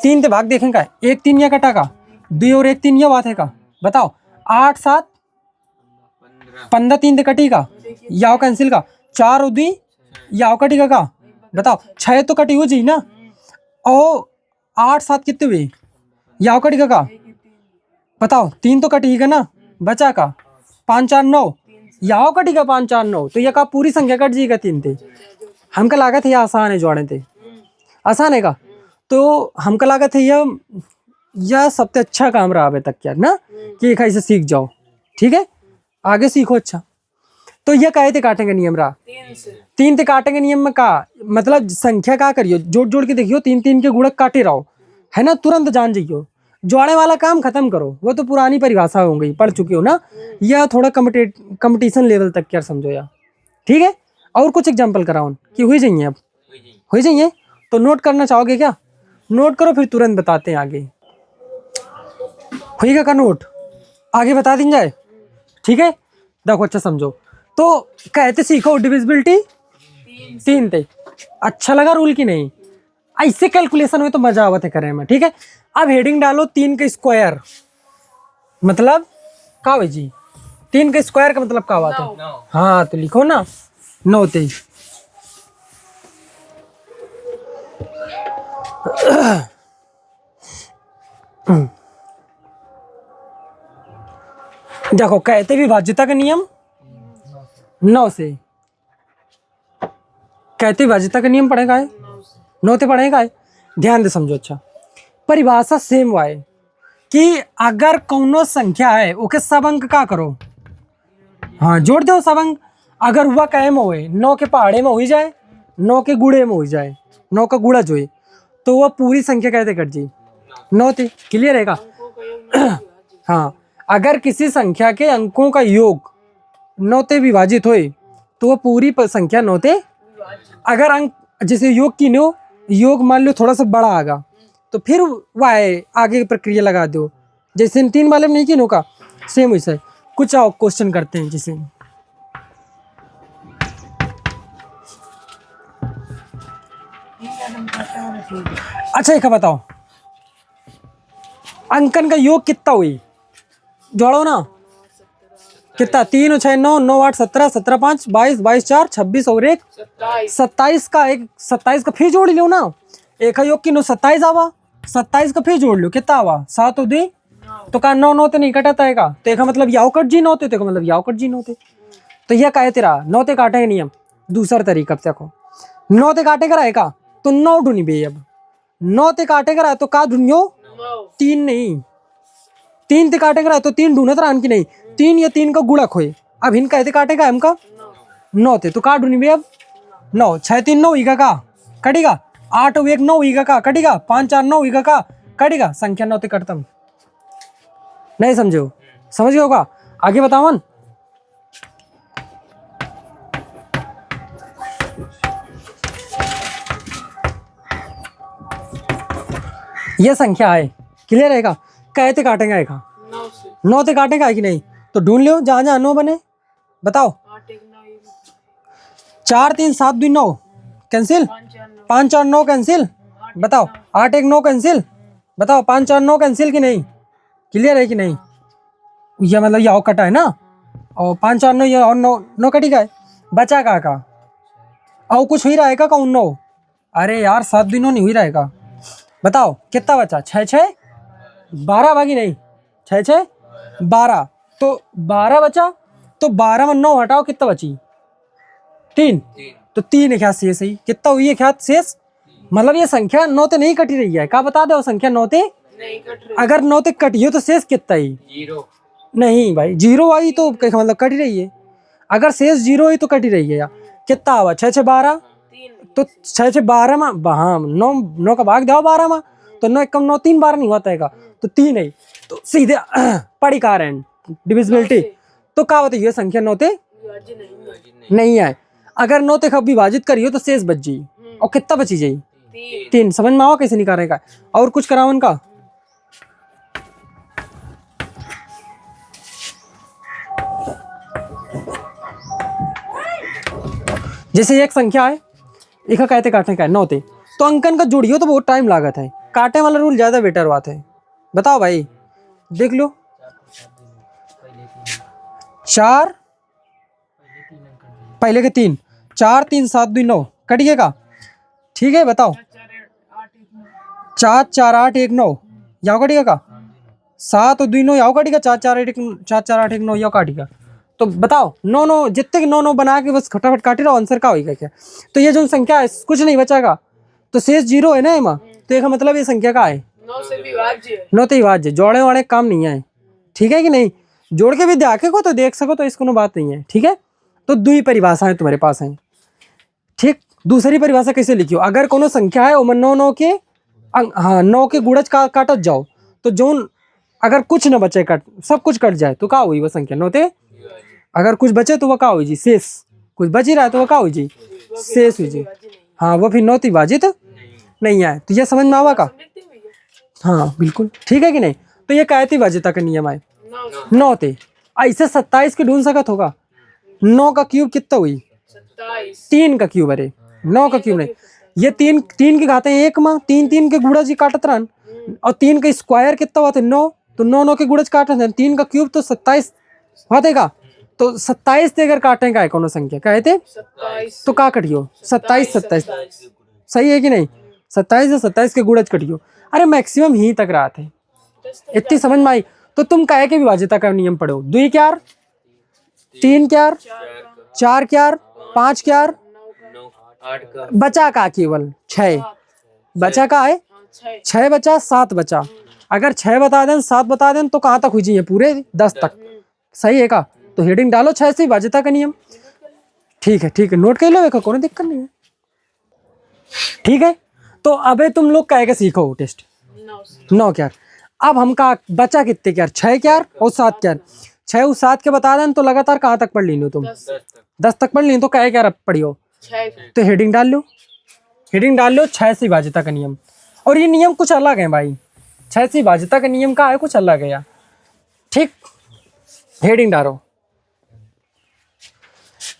3 ते भाग देखें का 1 3 या कटा का 2 और 1 3 या बात है का। बताओ 8 7 15 3 ते कटी का याव कैंसिल का 4 और 2 याव कटी का बताओ 6 तो कटी हो जी ना, और 8 7 कितने हुए याव कटी का बताओ 3 तो कटी का ना, बचा का 5 4 9 याव कटी का 5 4 9 तो यह का पूरी संख्या कट जी का 3 थे। हमका लागत है यह आसान है, जोड़े थे आसान है का, तो हमका लागत है यह सबसे अच्छा काम रहा अभी तक यार ना, कि एक ऐसे सीख जाओ, ठीक है आगे सीखो। अच्छा तो यह कहे थे काटेंगे नियम रहा 3 ते काटेंगे नियम में का मतलब संख्या का करियो जोड़ जोड़ के देखियो 3 3 के गुणक काटे रहो है ना, तुरंत जान जाइयो, जोड़े वाला काम खत्म करो, वो तो पुरानी परिभाषा हो गई पढ़ चुके हो ना। यह थोड़ा कंपटीशन लेवल तक यार समझो यार, ठीक है। और कुछ एग्जाम्पल कराओ कि हुई जाइए, अब हुई जाइए तो नोट करना चाहोगे क्या, नोट करो फिर तुरंत बताते हैं आगे, हुई का नोट आगे बता दी जाए, ठीक है। देखो अच्छा समझो तो कहते सीखो डिविजिबिलिटी 3 थे, अच्छा लगा रूल की नहीं, ऐसे कैलकुलेशन में तो मजा आवत है करे में, ठीक है। अब हेडिंग डालो 3 का स्क्वायर मतलब का है जी, 3 का स्क्वायर का मतलब क्या बात है, हाँ तो लिखो ना 9 थे। देखो कहते विभाज्यता का नियम 9 से, कहते विभाज्यता का नियम पढ़ेगा है 9 से पढ़ेगा है, ध्यान दे समझो। अच्छा परिभाषा सेम वाई कि अगर कोनो संख्या है ओके सब अंक का करो, हाँ जोड़ दो सब अंक, अगर वह कहे में हुए 9 के पहाड़े में हो जाए 9 के गुड़े में हो जाए 9 का गुड़ा जो है तो वह पूरी संख्या कहते कट जी 9 थे, क्लियर है का। हाँ अगर किसी संख्या के अंकों का योग 9 ते विभाजित होए तो वह पूरी संख्या 9 ते, अगर अंक जैसे योग की नो योग मान लो थोड़ा सा बड़ा आगा तो फिर वह आगे की प्रक्रिया लगा दो, जैसे 3 वाले में नहीं की नो का सेम वैसा। कुछ और क्वेश्चन करते हैं जैसे अच्छा एक बताओ अंकन का योग कितना हुई, जोड़ो ना कितना 3 और 6 9 9 8 17 17 5 22 22 4 26 और 1 27 का, एक 27 का फिर जोड़ लो ना, एक योग की 9 27 आवा 27 का फिर जोड़ लो कितना आवा 7 और 2 तो का 9 9 तो नहीं कटाता है का, तो एक मतलब याव कट जी 9 थे तो मतलब याव कट जी 9 थे, तो यह कहे तेरा 9 ते काटे नियम दूसरा तरीका से देखो 9 ते काटे करा का तो 9 ढूंढी बे, अब 9 ते काटे करा तो का ढूंढियो 3 नहीं, 3 ते काटे करा तो 3 ढूंढत रहा की नहीं, 3 या 3 का गुणक होए, अब इनका कहते काटेगा हमका 9 थे तो का ढूंढी बे, अब 9 6 3 9 ईगा का कटेगा, 8 और 1 9 ईगा का कटेगा, 5 4 9 ईगा का कटेगा, संख्या 9 ते कटतम नहीं समझो, समझ गए होगा आगे बतावन। ये संख्या है, क्लियर रहेगा। कहते काटेंगे एक 9 से 9 ते काटेगा कि नहीं, तो ढूंढ लो जहाँ जहाँ 9 बने, बताओ। 8 1 9 4 3 7 2 9 कैंसिल, 5 4 9 कैंसिल, बताओ। 8 1 9 कैंसिल, बताओ। 5 4 9 कैंसिल कि नहीं, क्लियर है कि नहीं। ये मतलब ये और कटा है ना, और 5 4 9 ये और 9 9 कटी का है, बचा का और कुछ हुई रहेगा कौन 9। अरे यार 7 2 9 नहीं हुई रहेगा, बताओ कितना बचा। 6 6 12 बाकी नहीं, 6 6 12, तो 12 बचा, तो 12 में 9 हटाओ कितना बची, 3, तो 3 है क्या शेष है, कितना हुई है क्या शेष। मतलब ये संख्या 9 ते नहीं कटी रही है, क्या बता दो संख्या 9 ते, नहीं कट रही। अगर 9 ते कटी हो तो शेष कितना ही, 0 नहीं भाई 0 आई तो मतलब कटी रही है, अगर शेष 0 आई तो कटी रही है यार। कितना हुआ 6 6 12, 3 तो 6 6 12 में हाँ 9 9 का भाग दो 12 में, तो 9 कम 9 3 12 नहीं होता है का, तो 3 है, तो सीधे पड़ी कार है डिविजिबिलिटी। तो क्या बताइए संख्या 9 ते विभाज्य नहीं। नहीं आए, अगर 9 ते कब विभाजित करियो तो शेष बच जी, और कितना बची जाई 3 3। समझ में आओ कैसे निकालेगा, और कुछ कराओ इनका। जैसे एक संख्या है, एक कहते काटने का है 9 ते, तो अंकन का जोड़ियो तो बहुत टाइम लागत है, काटे वाला रूल ज्यादा बेटर बात है, बताओ भाई देख लो। 4 पहले के 3, 4 3 7 2 9 कटिएगा, ठीक है बताओ। 4 4 8 1 9 याव कटिएगा, 7 और 2 9 याव कटिएगा, 4 4 8 4 4 8 1 9 याव काटिएगा, तो बताओ 9 9 जितने के 9 9 बना के बस फटाफट काटे रहो, आंसर का होगा क्या। तो ये जो संख्या है कुछ नहीं बचाएगा, तो शेष 0 है ना एमा, तो एक मतलब ये संख्या का है 9 से विभाज्य है। 9 तो विभाज्य, जोड़े वाले काम नहीं है, ठीक है कि नहीं। जोड़ के भी देखे को तो देख सको, तो इसको कोई बात नहीं है, ठीक है। तो दो ही परिभाषाएं तुम्हारे पास हैं, ठीक। दूसरी परिभाषा कैसे लिखियो, अगर कोनो संख्या है उमन 9 9 के हाँ 9 के गुणज का काटत जाओ, तो जोन अगर कुछ न बचे कट सब कुछ कट जाए तो क्या हुई वो संख्या 9 ते, अगर कुछ बचे तो वह क्या हुई जी शेष, कुछ बच ही रहा है तो वह क्या हुई जी शेष हुई जी, हाँ वो फिर 9 ते विभाजित नहीं आए। तो ये समझ में आवा का, देखते हैं भैया हाँ बिल्कुल ठीक है कि नहीं। तो ये कहती विभाज्यता का नियम है 9 से 9 ते। ऐसे 27 के ढूंढ सकत होगा, 9 का क्यूब कितना हुई 27 3 का क्यूब, अरे 9 का क्यूब नहीं, ये 3 3 के घाते हैं 1 में, 3 3 के गुणज ही काटत रहन, और 3 का स्क्वायर कितना हुआ था 9, तो 9 9 के गुणज काटत हैं, 3 का क्यूब तो 27 होतेगा, तो 27 से अगर काटेगा है कोनो संख्या कहते 27 तो का कटियो 27 27, सही है कि नहीं। 27 से 27 के गुणज कटियो, अरे मैक्सिमम ही तक रहा थे, इतनी समझ में आई। तो तुम कहे के विभाज्यता का नियम पढ़ो, 2 क्यार 3 क्यार 4 क्यार 5 क्यार, 9 8 का बचा का केवल 6 बचा का है, 6 बचा 7 बचा, अगर 6 बता दें 7 बता दें तो कहाँ तक हुई चाहिए पूरे 10 तक, सही है का। तो हेडिंग डालो 6 से विभाज्यता का नियम, ठीक है नोट कर लो, कोई दिक्कत नहीं है, ठीक है। तो अबे तुम लोग कह के सीखो टेस्ट 9 क्यार। अब हम का बचा कितने क्यार 6 क्यार और 7 क्यार, 6 और 7 के बता दें तो लगातार कहाँ तक पढ़ ली तुम 10 तक पढ़ ली, तो कह क्या पढ़ियो, 6 तो हेडिंग डाल लो, हेडिंग डाल लो 6 से विभाज्यता का नियम। और ये नियम कुछ अलग है भाई, 6 से विभाज्यता का नियम का है कुछ अलग है यार, ठीक। हेडिंग डालो।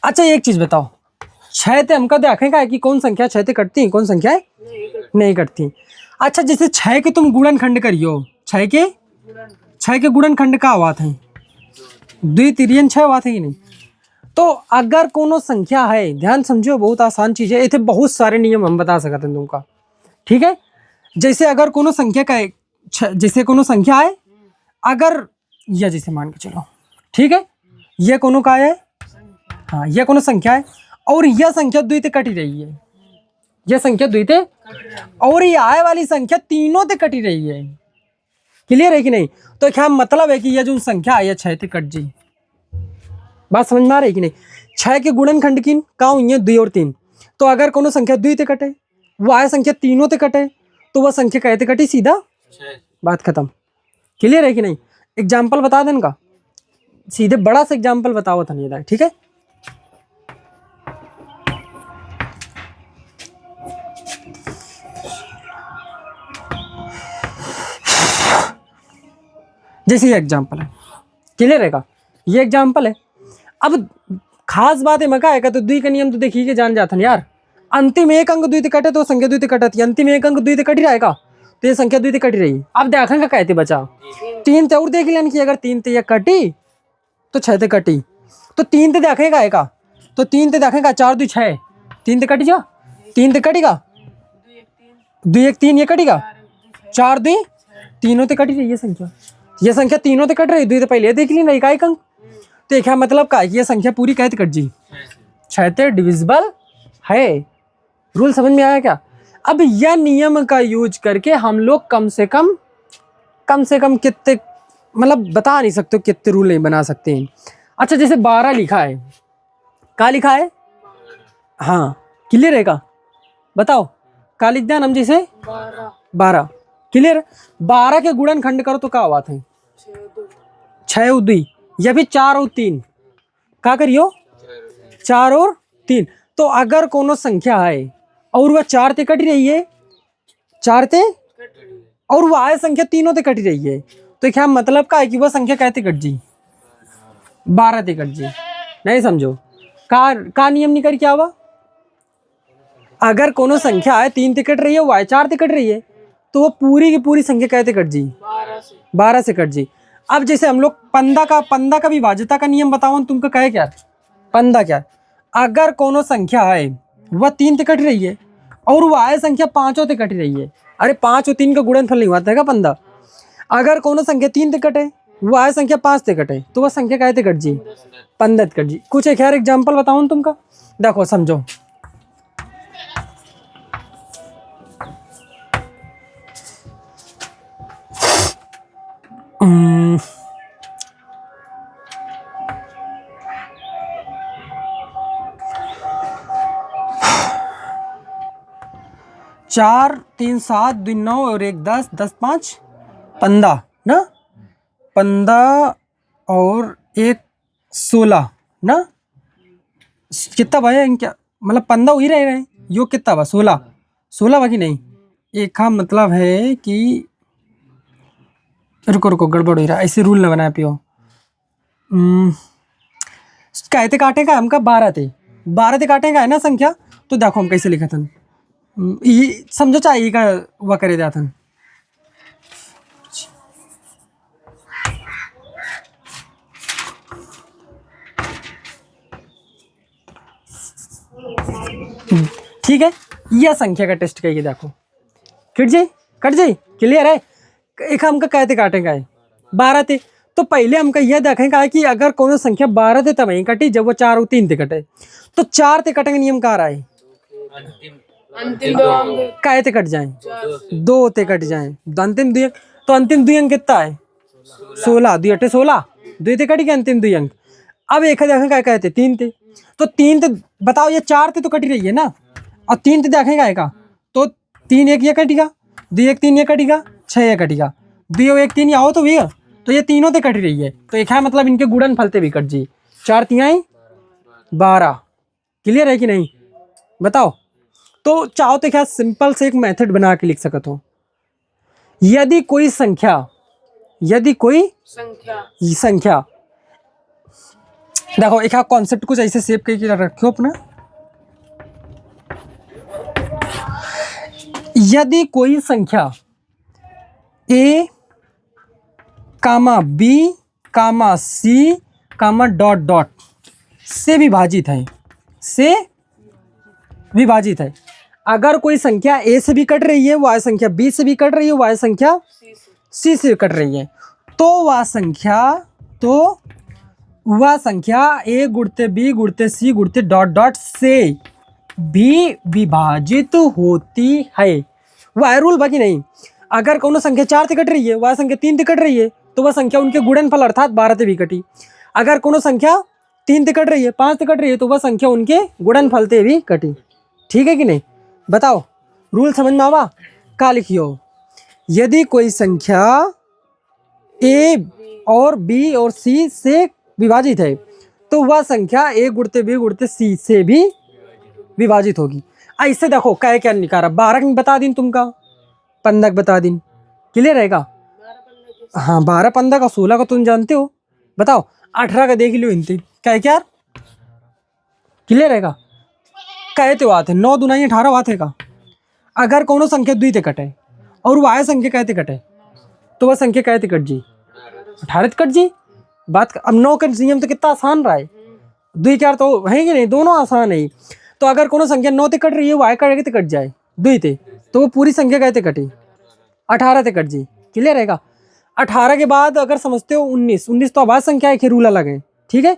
अच्छा एक चीज बताओ, 6 ते हमका देखेगा कि कौन संख्या 6 ते कटती है, कौन संख्या नहीं कटती। अच्छा जैसे 6 के तुम गुणनखंड करियो, 6 के गुणनखंड का हुआ था 2 3 6 हुआ था कि नहीं। तो अगर कोनो संख्या है, ध्यान समझो बहुत आसान चीज है, इतने बहुत सारे नियम हम बता सकते हैं तुमका, ठीक है। जैसे अगर कोनो संख्या का जैसे कोनो संख्या है, अगर यह जैसे मान के चलो, ठीक है, ये कोनो का है, हाँ ये कोनो संख्या है, और यह संख्या 2 ते कटी रही है, यह संख्या 2 ते, और ये आए वाली संख्या तीनों ते कटी रही है, क्लियर है कि नहीं। तो क्या मतलब है कि यह जो संख्या है 6 ते कट जी, बात समझ में आ रही है कि नहीं। 6 के गुणनखंड की का हुई है 2 और 3, तो अगर कोनो संख्या 2 ते कटे, वो आए संख्या तीनों ते कटे, तो वह संख्या कहते कटी सीधा, बात खत्म, क्लियर है कि नहीं। एग्जाम्पल बता दें का, सीधे बड़ा सा एग्जाम्पल बताओ था नहीं, ठीक है। जैसे ये एग्जाम्पल है, क्लियर रहेगा, ये एग्जाम्पल है। अब खास बात है मका है का तो दुई का नियम तो देखिए के जान जाता यार, अंतिम एक अंक दुई ते कटे तो संख्या दुई ते कटती, अंतिम एक अंक दुई ते कटी रहेगा तो ये संख्या दुई ते कटी रही। अब देखेंगे कहते बचा 3 ते और देख लें कि अगर 3 ते ये कटी तो 6 ते कटी, तो 3 ते देखेगा एक का तो 3 ते देखेगा 4 2 6, 3 ते कटी जा, 3 ते कटेगा, 2 1 3 ये कटेगा, 4 2 तीनों ते कटी रही ये संख्या, ये संख्या तीनों ते कट रही, दुई ते पहले देख ली नहीं का एक अंक, तो क्या मतलब का है कि ये संख्या पूरी कहते कट जी 6 ते डिविजिबल है। रूल समझ में आया क्या? अब यह नियम का यूज करके हम लोग कम से कम कितने, मतलब बता नहीं सकते कितने रूल नहीं बना सकते हैं। अच्छा जैसे 12 लिखा है, क्या लिखा है? हाँ क्लियर है का? बताओ क्या लिख दिया हम जैसे 12 क्लियर। 12 के गुणनखंड करो तो क्या बात है? 6 और 2 या फिर 4 और 3, क्या करियो 4 और 3। तो अगर कोनो संख्या है और वह 4 ते कट रही है, 4 ते और वह आय संख्या तीनों ते कट रही है, तो क्या मतलब का है कि वह संख्या कहते कट जी 12 ते कट जी। नहीं समझो का नियम निकल क्या हुआ? अगर कोनो संख्या है 3 ते कट रही है, वह 4 ते कट रही है, तो वो पूरी की पूरी संख्या कहते कट जी 12 से कट जी। अब जैसे हम लोग पंदा का विभाज्यता का नियम बताओ तुमको कहे क्या? पंदा क्या? अगर कोनो संख्या है वह 3 ते कट रही है और वह आय संख्या 5 ते कट रही है, अरे 5 और 3 का गुणनफल नहीं होता है का पंदा? अगर कोनो संख्या 3 ते कटे वह आय संख्या 5 ते कटे तो वह संख्या कहते कट जी 15 कट जी। कुछ एक यार एग्जाम्पल बताऊं तुमका, देखो समझो। चार 3 7 2 9 और 1 10 10 5 15 ना, 15 और 1 16 ना, कितना भाई क्या मतलब 15 ही रहे यो कितना बा 16 बाकी नहीं। एक का मतलब है कि रुको गड़बड़ हो रहा, ऐसे रूल ना बना पियो। कहते काटेगा हमका 12 ते काटेगा है ना संख्या, तो देखो हम कैसे लिखा था, ये समझो चाहिए का वह करे दिया था। ठीक है, यह संख्या का टेस्ट करिए, देखो कट जाए क्लियर है। एक हमका कहते काटेगा है 12 ते, तो पहले हमका यह देखेगा कि अगर कोनो संख्या 12 ते तब वहीं कटी जब वो 4 और 3 ते कटे, तो 4 ते कटेंगे नियम का रहा है अंतिम दो अंक कहते कट जाए 2 ते कट जाए, अंतिम 2 अंक, तो अंतिम 2 अंक कितना है 16, 2 8 16, 2 ते कट गया अंतिम 2 अंक। अब एक देखें क्या कहते 3 ते, तो 3 ते बताओ ये 4 ते तो कटी रही है ना, और 3 ते देखेगा का तो 3 1 ये कटेगा, 2 1 3 ये कटेगा, 6 ये कटेगा, 2 1 3 आओ तो भैया, तो ये तीनों ते कट रही है, तो एक है मतलब इनके गुणन फलते भी कट जी 4 3 12। क्लियर है कि नहीं बताओ? तो चाहो तो क्या सिंपल से एक मेथड बना के लिख सकते हो, यदि कोई संख्या देखो एक कॉन्सेप्ट कुछ ऐसे सेव करके रखो अपना, यदि कोई संख्या a comma b comma c comma dot dot से विभाजित है, अगर कोई संख्या a से भी कट रही है, y संख्या b से भी कट रही है, y संख्या c से कट रही है, तो वह संख्या a गुणते b गुणते c गुणते डॉट डॉट से भी विभाजित होती है। वह रूल बाकी नहीं, अगर कोनो संख्या 4 से कट रही है, वह संख्या 3 से कट रही है, तो वह संख्या उनके गुणनफल अर्थात 12 से भी कटी। अगर कोनो संख्या 3 से कट रही है, 5 से कट रही है, तो वह संख्या उनके गुणनफल से भी कटी। ठीक है कि नहीं बताओ? रूल समझ में आवा? का लिखियो, यदि कोई संख्या a और b और c से विभाजित है, तो वह संख्या a गुणते b गुणते c से भी विभाजित होगी। ऐसे देखो क्या निकाला, 12 बता दिन तुमका, 15 बता दिन, क्लियर रहेगा? हाँ 12 15 का 16 का तुम जानते हो। बताओ 18 का देख लियो इनते क्या है क्या यार, क्लियर रहेगा। कहते बात है 9 दुनाई 18 बात है का। अगर कोनो संख्या दुई ते कटे और वो आय संख्या कहते कटे तो वह संख्या कहते कट जी 18 कट जी। बात अब 9 का नियम तो कितना आसान रहा है, दुई चार तो है कि नहीं, दोनों आसान है। तो अगर कोनो संख्या 9 ते कट रही है वो आय कटेगी तो कट जाए दुई ते, तो वो पूरी संख्या कहते कटी 18 ते कट जी, क्लियर रहेगा। 18 के बाद अगर समझते हो 19 तो आवाज संख्या है, रूल अलग है, ठीक है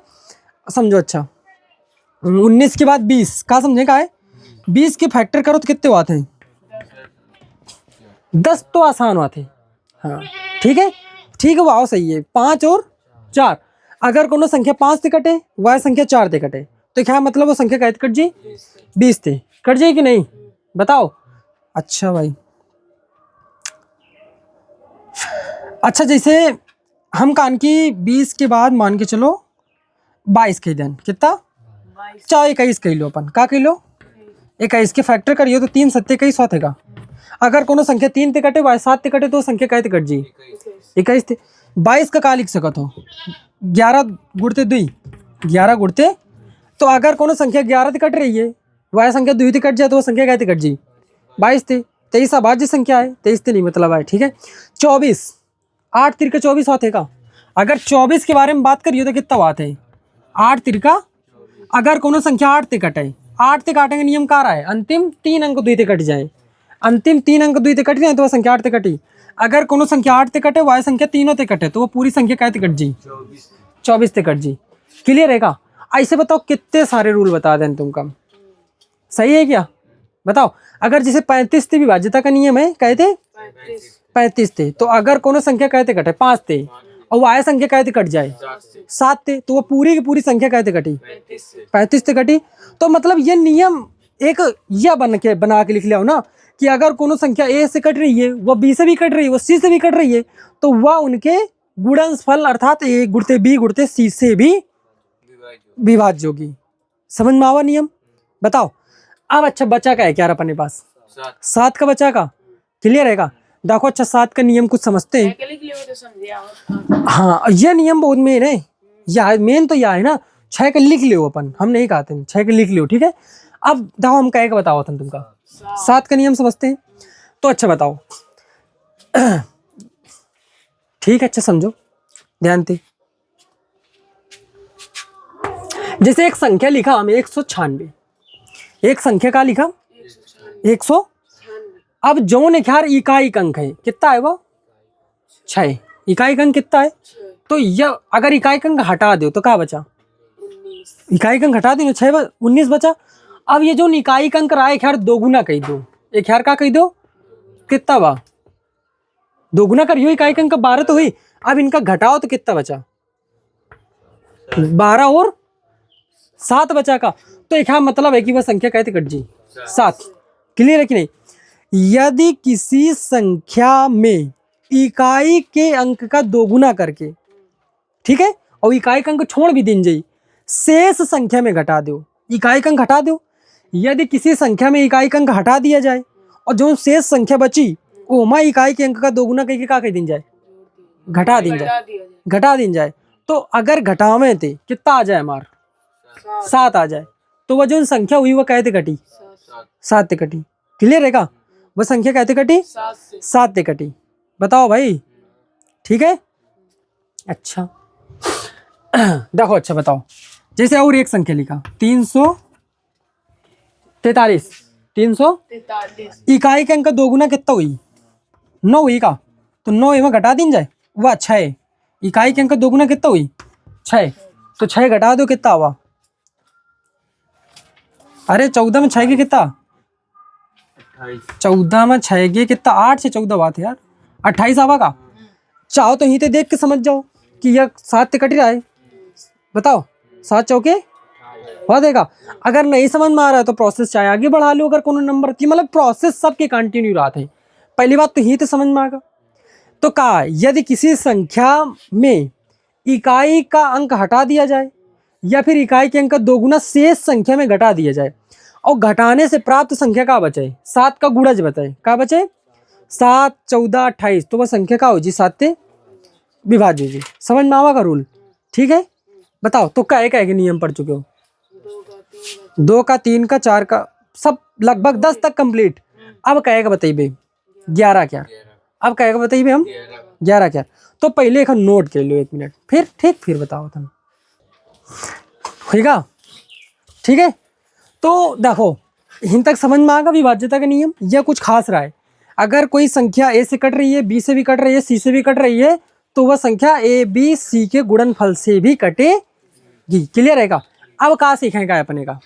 समझो। अच्छा 19 के बाद 20 का समझे का है, 20 के फैक्टर करो तो कितने आते हैं 10 तो आसान आते हैं। हाँ ठीक है वो आओ सही है। 5 और 4 अगर कोनो संख्या 5 ते कटे वह संख्या 4 ते कटे तो क्या मतलब वो संख्या कहते कट जी 20 ते कट जाए कि नहीं बताओ। अच्छा भाई अच्छा जैसे हम कान की 20 के बाद मान के चलो 22 कही देन कितना, चाहे 21 कही लो अपन का कही लो 21 के फैक्टर करियो तो 3 सत्ते 21 होते का। अगर कोनो संख्या 3 ते कटे वाय 7 ते कटे तो संख्या कहते कट जी 21 थे। 22 का लिख सकत हो 11 गुड़ते 2 11 गुड़ते, तो अगर कोनो संख्या 11 ते कट रही है वह संख्या 2 ते कट जाए तो वो संख्या कहते कट जी 22 थे। 23 अभाज्य संख्या है 23 ते नहीं मतलब है, ठीक है। 24 8 तिरका 24 होते का। अगर 24 के बारे में बात करिए तो कितना बात है 8 तिरका। अगर कोनो संख्या 8 ते कटे 8 ते काटेंगे नियम का रहा है अंतिम 3 अंक 2 ते कट जाए, अंतिम 3 अंक 2 ते कट जाए तो वह संख्या 8 ते कटी। अगर कोनो संख्या 8 ते कटे वह संख्या 3 ते कटे तो वो पूरी संख्या कहते कट जी 24 ते कट जी, क्लियर रहेगा। ऐसे बताओ कितने सारे रूल बता दें तुमका, सही है क्या बताओ। अगर जैसे 35 ते विभाज्यता का नियम है कहते 35 थे, तो अगर कोनो संख्या कहते कटे 5 थे और वो आय संख्या कहते कट जाए 7 थे तो वो पूरी की पूरी संख्या कहते कटी 35 थे कटी। तो मतलब ये नियम एक यह बना के लिख लिया हो ना कि अगर कोनो संख्या ए से कट रही है वह बी से भी कट रही है वह सी से भी कट रही है तो वह उनके गुणनफल अर्थात ए गुणते बी गुणते सी से भी विभाज्य होगी। समझ में आवा नियम बताओ। अब अच्छा बचा का है क्या अपने पास 7 का बचा का, क्लियर रहेगा। देखो अच्छा 7 का नियम कुछ समझते हैं। हाँ यह नियम बहुत मेन है, यह मेन तो यह है ना 6 का लिख लियो अपन, हम नहीं कहते 6 का लिख लियो, ठीक है। अब देखो हम कह के बताओ तुमका 7 का नियम समझते हैं तो अच्छा बताओ ठीक है अच्छा समझो ध्यान से। जैसे एक संख्या लिखा हमें 196, एक संख्या का लिखा 100। अब जो ने ख्याल इकाई अंक है कितना है वो 6, इकाई अंक कितना है तो यह अगर इकाई अंक हटा दो तो क्या बचा, इकाई अंक हटा दो 6 19 बचा। अब ये जो इकाई अंक रहा है ख्याल दोगुना कही दो, एक ख्याल का कही दो कितना बा दोगुना करियो, इकाई अंक 12 तो हुई। अब इनका घटाओ तो कितना बचा 12 और 7 बचा का, तो एक मतलब है कि वह संख्या कहते कट जी 7, क्लियर है कि नहीं। यदि किसी संख्या में इकाई के अंक का दोगुना करके, ठीक है, और इकाई का अंक छोड़ भी दिन जाई शेष संख्या में घटा दो, इकाई का अंक हटा दो। यदि किसी संख्या में इकाई का अंक हटा दिया जाए और जो शेष संख्या बची वो मा इकाई के अंक का दोगुना करके क्या कह दिन जाए घटा दिन जाए तो अगर घटावे थे कितना आ जाए हमार 7 आ जाए तो वह जो संख्या हुई वह कहते कटी 7 ते कटी, क्लियर रहेगा। वह संख्या कहते कटी 7 ते कटी, बताओ भाई ठीक है। अच्छा देखो अच्छा बताओ जैसे और एक संख्या लिखा 343 इकाई के अंक दोगुना कितना हुई 9 हुई का, तो 9 में घटा दिन जाए वह 6, इकाई के अंक दोगुना कितना हुई 6, तो 6 घटा दो कितना हुआ, अरे 14 में 6 के कितना 14 में 6 के कितना 8 से 14 बात है यार 28 आवा का। चाहो तो यहीं ते देख के समझ जाओ कि यह 7 ते कट रहा है, बताओ 7 चौके हो देगा। अगर नहीं समझ में आ रहा है तो प्रोसेस चाहे आगे बढ़ा लो, अगर कोनो नंबर की मतलब प्रोसेस सबके कंटिन्यू रहा है। पहली बात तो यहीं तो समझ में आएगा। तो कहा यदि किसी संख्या में इकाई का अंक हटा दिया जाए या फिर इकाई के अंक दोगुना शेष संख्या में घटा दिया जाए और घटाने से प्राप्त संख्या का बचे 7 का गुणज बताए का बचे 7 14 28 तो वह संख्या का हो जी 7 ते विभाज्य जी, समझ में आवा का रूल। ठीक है, बताओ तो क्या के नियम पढ़ चुके हो? 2 का 3 का 4 का सब लगभग 10 तक कंप्लीट। अब कहेगा बताइए 11 क्या? अब कहेगा बताइए हम 11 क्या? तो पहले एक नोट कर लो 1 मिनट, फिर ठीक फिर बताओ तुम, ठीक है? ठीक है, तो देखो इन तक समझ में आएगा विभाज्यता का नियम या कुछ खास रहा है? अगर कोई संख्या ए से कट रही है, बी से भी कट रही है, सी से भी कट रही है, तो वह संख्या ए बी सी के गुणनफल से भी कटेगी। क्लियर है का? अब कहाँ सीखेगा अपने का?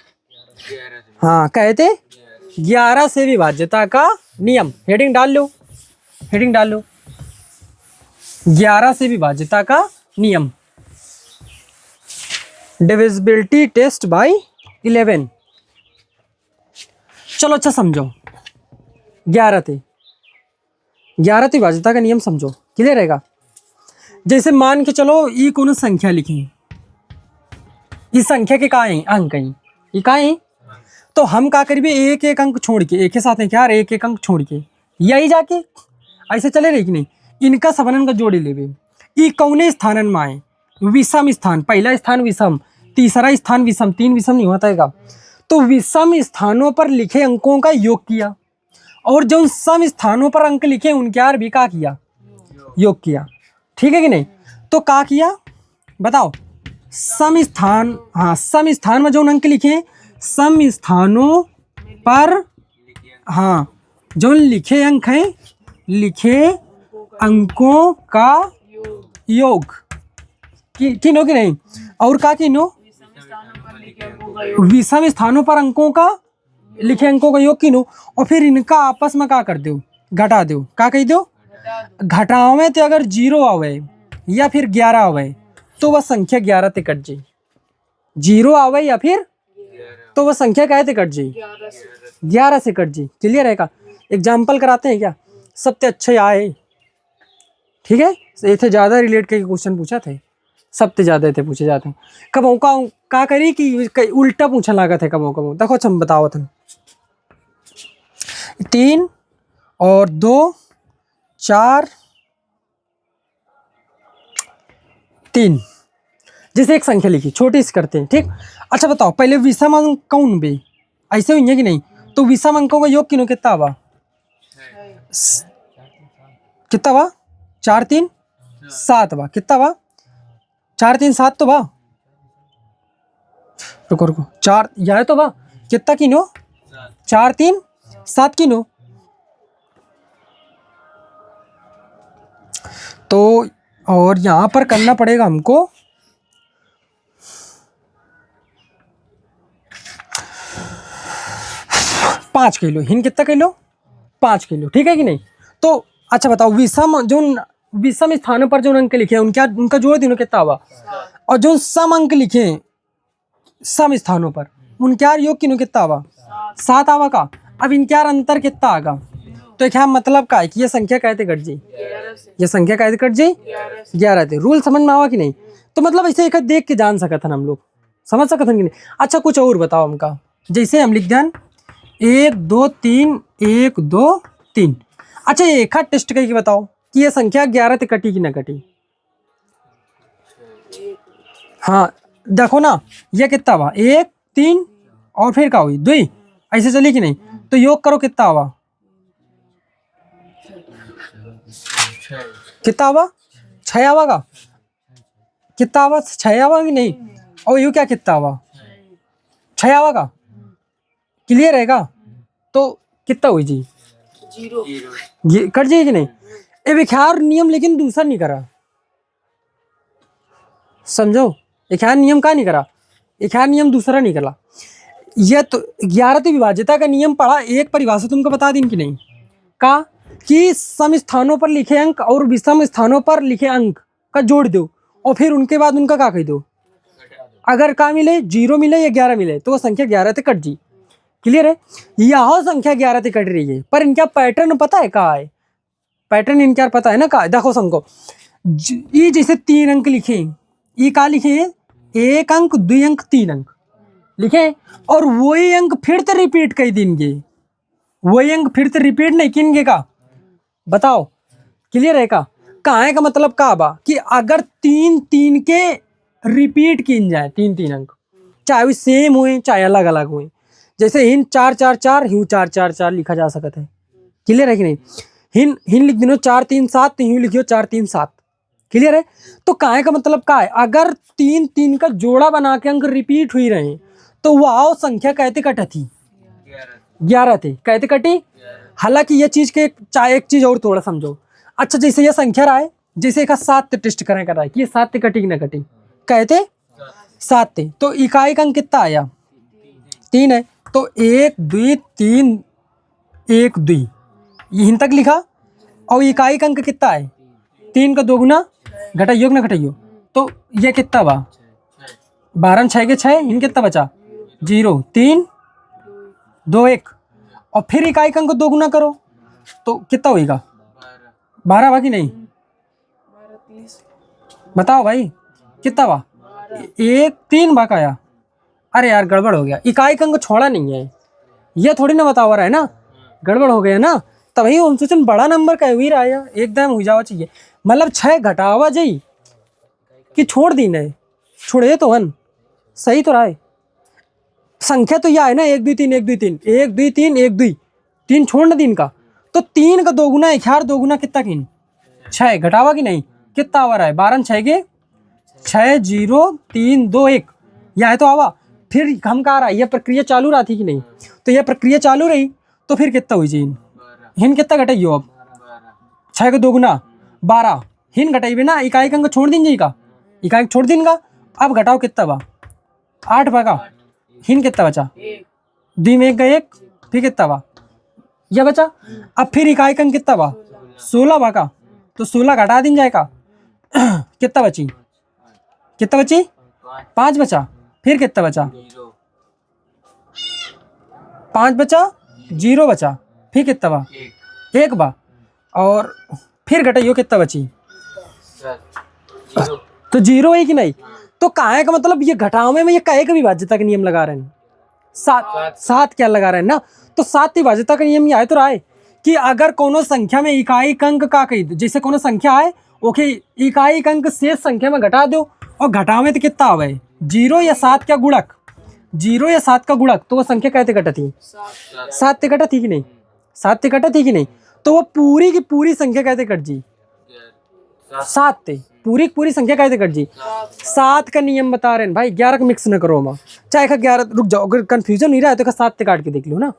हाँ, कहते 11 से विभाज्यता का नियम। हेडिंग डाल लो, हेडिंग डाल लो, 11 से विभाज्यता का नियम, डिविजिबिलिटी टेस्ट बाय 11। चलो अच्छा समझो, 11 थे, 11 तो विभाज्यता का नियम समझो। क्लियर रहेगा? जैसे मान के चलो ये कोनो संख्या लिखी, इस संख्या के का है अंक है, ये का है, तो हम का करिए एक एक अंक छोड़ के, एक के साथ है क्या, एक एक अंक छोड़ के यही जाके ऐसे चले रही कि नहीं, इनका सबनन का जोड़ी लेवे। ई कौने स्थानन में आए? विषम स्थान, पहला स्थान विषम, तीसरा स्थान विषम, 3 विषम नहीं होता है। तो विषम स्थानों पर लिखे अंकों का योग किया, और जो सम स्थानों पर अंक लिखे उनके यार भी का किया, योग किया। ठीक है कि नहीं? तो का किया बताओ? सम स्थान, हाँ सम स्थान में जो अंक लिखे, सम स्थानों पर, हाँ जो लिखे अंक हैं, लिखे अंकों का योग किनो कि नहीं, और का किनो, विषम स्थानों पर अंकों का, लिखे अंकों का योग किनो, और फिर इनका आपस में का कर दो, घटा दो। का कह दो? घटावे तो अगर 0 आवे या फिर 11 आवे तो वह संख्या 11 ते कट जाए। 0 आवे या फिर तो वह संख्या क्या ते कट जाए, 11 से कट जाए। क्लियर है का? एग्जाम्पल कराते हैं क्या? सबसे अच्छे आए, ठीक है, इतने ज़्यादा रिलेट करके क्वेश्चन पूछा थे, सबसे ज़्यादा थे पूछे जाते हैं। कब का करी कि उल्टा पूछा लागत है कब कब। देखो अच्छा बताओ तुम, 3 और 2 4 3, जैसे एक संख्या लिखी छोटी सी करते हैं। ठीक, अच्छा बताओ पहले विषम अंक कौन बे, ऐसे हुई है कि नहीं? तो विषम अंकों का योग किनो कितना हुआ, कितना हुआ? 4 3 7 हुआ। कितना हुआ? 4 3 7 तो हुआ। रुको रुको, 4 यह तो हुआ, कितना किनो? 4 3 7 किनो। तो और यहां पर करना पड़ेगा हमको 5 किलो। हिन कितना किलो? 5 किलो। ठीक है कि नहीं? तो अच्छा बताओ विषम जो विषम स्थानों पर जो अंक लिखे हैं उनका जोड़ दिनों कितना हुआ, और जो सम अंक लिखे हैं सम स्थानों पर उनका योग किनो कितना हुआ, 7 आवा का। अब इनके अंतर कितना आगा, तो क्या मतलब का है कि ये संख्या कहते कट जाए, ये संख्या कहते कट जाए 11 थे। रूल समझ में आवा कि नहीं? तो मतलब ऐसे एक देख के जान सकते हैं हम लोग, समझ सकते हैं कि नहीं? अच्छा कुछ और बताओ हमका, जैसे हम लिख दें 1 2 3 1 2 3। अच्छा ये एक टेस्ट करके बताओ कि ये संख्या 11 ते कटी कि ना कटी। हाँ देखो ना, ये कितना हुआ 1 3 और फिर क्या हुई 2, ऐसे चली कि नहीं? तो योग करो कितना हुआ, कितना हुआ 6 आवा का, कितना हुआ 6 आवा कि नहीं? और यू क्या कितना हुआ 6 आवा का। क्लियर रहेगा? तो कितना हुई जी 0 ये कट जाएगी कि नहीं? ए विख्यार नियम लेकिन दूसरा नहीं करा, समझो विख्यार नियम का नहीं करा, विख्यार नियम दूसरा नहीं करा। ये तो 11 तो विभाज्यता का नियम पढ़ा, एक परिभाषा तुमको बता दी कि नहीं का कि सम स्थानों पर लिखे अंक और विषम स्थानों पर लिखे अंक का जोड़ दो, और फिर उनके बाद उनका का कह दो। अगर का मिले 0 मिले या 11 मिले तो वो संख्या 11 से कट जी। क्लियर है? यह संख्या 11 से कट रही है, पर इनका पैटर्न पता है का है, पैटर्न इनका पता है ना का। देखो संको ये जैसे 3 अंक लिखे, ये का लिखे 1 अंक 2 अंक 3 अंक लिखे, और वही अंक फिर से रिपीट कर देंगे, वही अंक फिर से रिपीट नहीं किनगे का बताओ। क्लियर है का? काहे का मतलब का बा कि अगर 3 के रिपीट किन जाए 3 अंक, चाहे वो सेम हुए चाहे अलग अलग हुए, जैसे हिन 4 4 4 ह्यू 4 4 4 लिखा जा सकता है। क्लियर है कि नहीं? हिन लिख दिनो 4 3 7 तो ह्यू लिखियो 4 3 7। क्लियर है? तो काहे का मतलब का है, अगर 3 का जोड़ा बना के अंक रिपीट हुई रहे तो वह संख्या कहते कट थी 11 थे, कहते कटी। हालांकि ये चीज के चाहे एक चीज और थोड़ा समझो। अच्छा, जैसे ये संख्या रहा है, जैसे एक 7 टेस्ट करें कर रहा है कि ये 7 कटी कि ना कटी, कहते 7 थे, तो इकाई का अंक कितना आया 3 है, तो 1 2 3 1 2 यहीं तक लिखा। और इकाई का अंक कितना है 3 का 2 गुना, घटाइयो ना घटाइयो, तो ये कितना बा 12 6 के 6, इन कितना बचा 0 3 2 1, और फिर इकाई का अंक 2 गुना करो तो कितना होगा 12 बा कि नहीं? बताओ भाई कितना बा 1 3 बा का आया। अरे यार गड़बड़ हो गया, इकाई का अंक छोड़ा नहीं है, ये थोड़ी ना बताओ रहा है ना, गड़बड़ हो गया ना। तभी हम सोचन बड़ा नंबर का हुई रहा है, एकदम हो जावा चाहिए, मतलब 6 घटावा जाई कि छोड़ दी नहीं, छोड़े तो हन सही तो रहा है। संख्या तो यह है ना 1 2 3 1 2 3 1 2 3 1 2 3 छोड़ ना 3 का, तो 3 का 2 गुना 1 2 गुना कितना किन 6 घटावा कि नहीं, कितना आवा रहा है 12 6 के 6 0 3 2 1, यह है तो आवा। फिर हम कहा रहा है, यह प्रक्रिया चालू रहा थी कि नहीं, तो यह प्रक्रिया चालू रही तो फिर कितना हुई जी हिन कितना घटाइयो अब 6 का 2 गुना 12, हिन घटाइबे ना, इकाई का अंक छोड़ दीजिए का, इकाई छोड़ दिन का, अब घटाओ कितना बा 8 बा का, हिन कितना बचा 2 में 1 का 1, फिर कितना बा यह बचा। अब फिर इकाई का अंक कितना बा 16 बा का, तो 16 घटा दिन जाएगा कितना बची 5 बचा, फिर कितना बचा 5 बचा 0 बचा, फिर कितना बा 1 बा, और फिर घटाइयो कितना बची तो 0 है कि नहीं। तो काहे का मतलब ये घटावे में ये काहे का विभाज्यता का नियम लगा रहे हैं, 7 क्या लगा रहे हैं ना, तो 7 विभाज्यता का नियम ये आए तो रहा है कि अगर कोनो संख्या में इकाई अंक का कही, जैसे कोनो संख्या है ओके, इकाई अंक शेष संख्या में घटा दो, और घटावे तो कितना आवे 0 या 7 का गुणक, 0 या 7 का गुणक, तो वो संख्या कहते कटा थी 7 कटा थी कि नहीं, 7 कटा थी कि नहीं, तो वो पूरी की पूरी संख्या कहते कट जी 7 थे, पूरी की पूरी संख्या कहते कट जी 7 का नियम बता रहे हैं भाई, 11 का मिक्स न करो, चाहे का 11, रुक जाओ, अगर कंफ्यूजन नहीं रहा है तो 7 से काट के देख लो ना,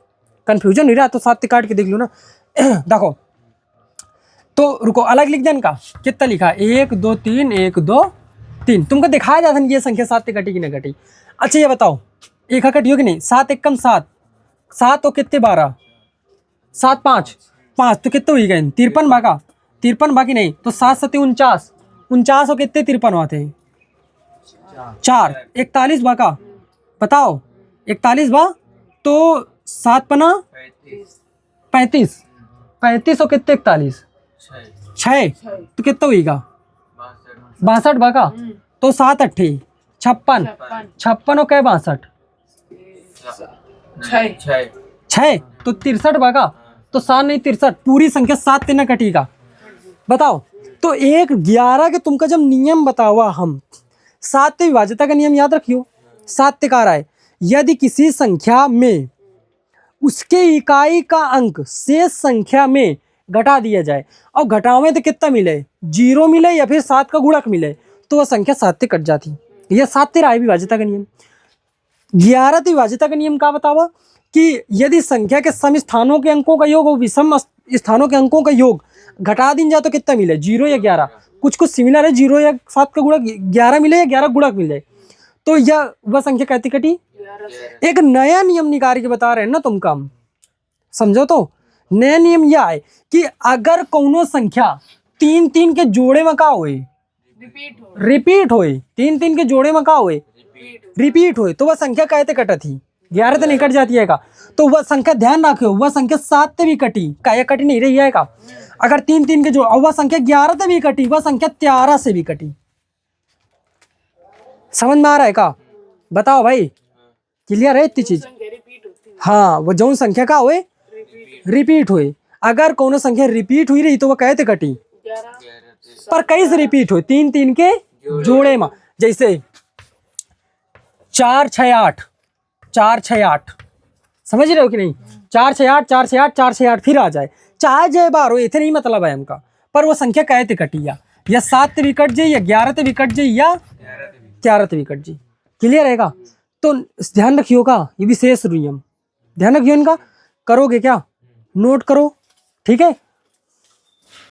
कंफ्यूजन नहीं रहा तो 7 से काट के देख लो ना देखो तो रुको, अलग लिख दें का कितना लिखा 1 2 3 1 2 3, तुमको दिखाया जाता है ये संख्या 7 से कटी कि नहीं कटी। अच्छा ये बताओ एक कटियो कि नहीं, 7 1 कम 7, 7 तो कितने 12, 7 5 5 तो कितने हुई गए 53 भागा 53 बाकी नहीं, तो 7 7 49 49 और कितने 53 होते हैं 4 41 भागा, बताओ 41 बा, तो 7 पना 35 35 और कितने 41 6, तो कितना हुईगा 62 भागा, तो 7 8 56 56 और क्या 62 6, तो 63 भागा, तो 7 नहीं 63, पूरी संख्या 7 से न कटेगा। बताओ तो 1 11 के तुमका जब नियम बतावा हम 7 से विभाज्यता का नियम याद रखियो, 7 से कह रहा है यदि किसी संख्या में उसके इकाई का अंक शेष संख्या में घटा दिया जाए और घटावे तो कितना मिले 0 मिले या फिर 7 का गुणक मिले, तो वह संख्या 7 से कट जाती। यह 7 से रहा है विभाज्यता का नियम। 11 से विभाज्यता का नियम क्या बतावा कि यदि संख्या के सम स्थानों के अंकों का योग और विषम स्थानों के अंकों का योग घटा दिन जाए तो कितना मिले 0 या 11, कुछ कुछ सिमिलर है 0 या 7 का गुणक 11 मिले या 11 गुणक मिले, तो यह वह संख्या कहती कटी। एक नया नियम निकाल के बता रहे हैं ना तुमको हम, समझो तो नया नियम यह है कि अगर कोनो संख्या 3 3 के जोड़े में का होए रिपीट होए 3 3 के जोड़े में का होए रिपीट होए, तो वह संख्या कहते कटा थी 11 से नहीं कट जाती है का, तो वह संख्या ध्यान रखो वह संख्या 7 से भी कटी का कटी नहीं रही है का, अगर 3 3 के जोड़, और वह संख्या 11 से भी कटी, वह संख्या 13 से भी कटी। समझ में आ रहा है का, बताओ भाई क्लियर है इतनी चीज। हाँ वो जो संख्या का होए रिपीट हुए, अगर कोनो संख्या रिपीट हुई रही तो वह कहते कटी पर कई से रिपीट हो, 3 3 के जोड़े में, जैसे 4 6 8, 4 6 8, समझ रहे हो कि नहीं? 4 6 8, 4 6 8, 4 6 8 फिर आ जाए, चाहे जय बार हो, इतने नहीं मतलब है हमका, पर वो संख्या कहे ते कटिया, या 7 ते भी कट जाए, या 11 ते भी कट जाए, या 11 ते भी कट जाए। क्लियर रहेगा? तो ध्यान रखिएगा, ये विशेष नियम ध्यान रखिए इनका। करोगे क्या? नोट करो, ठीक है।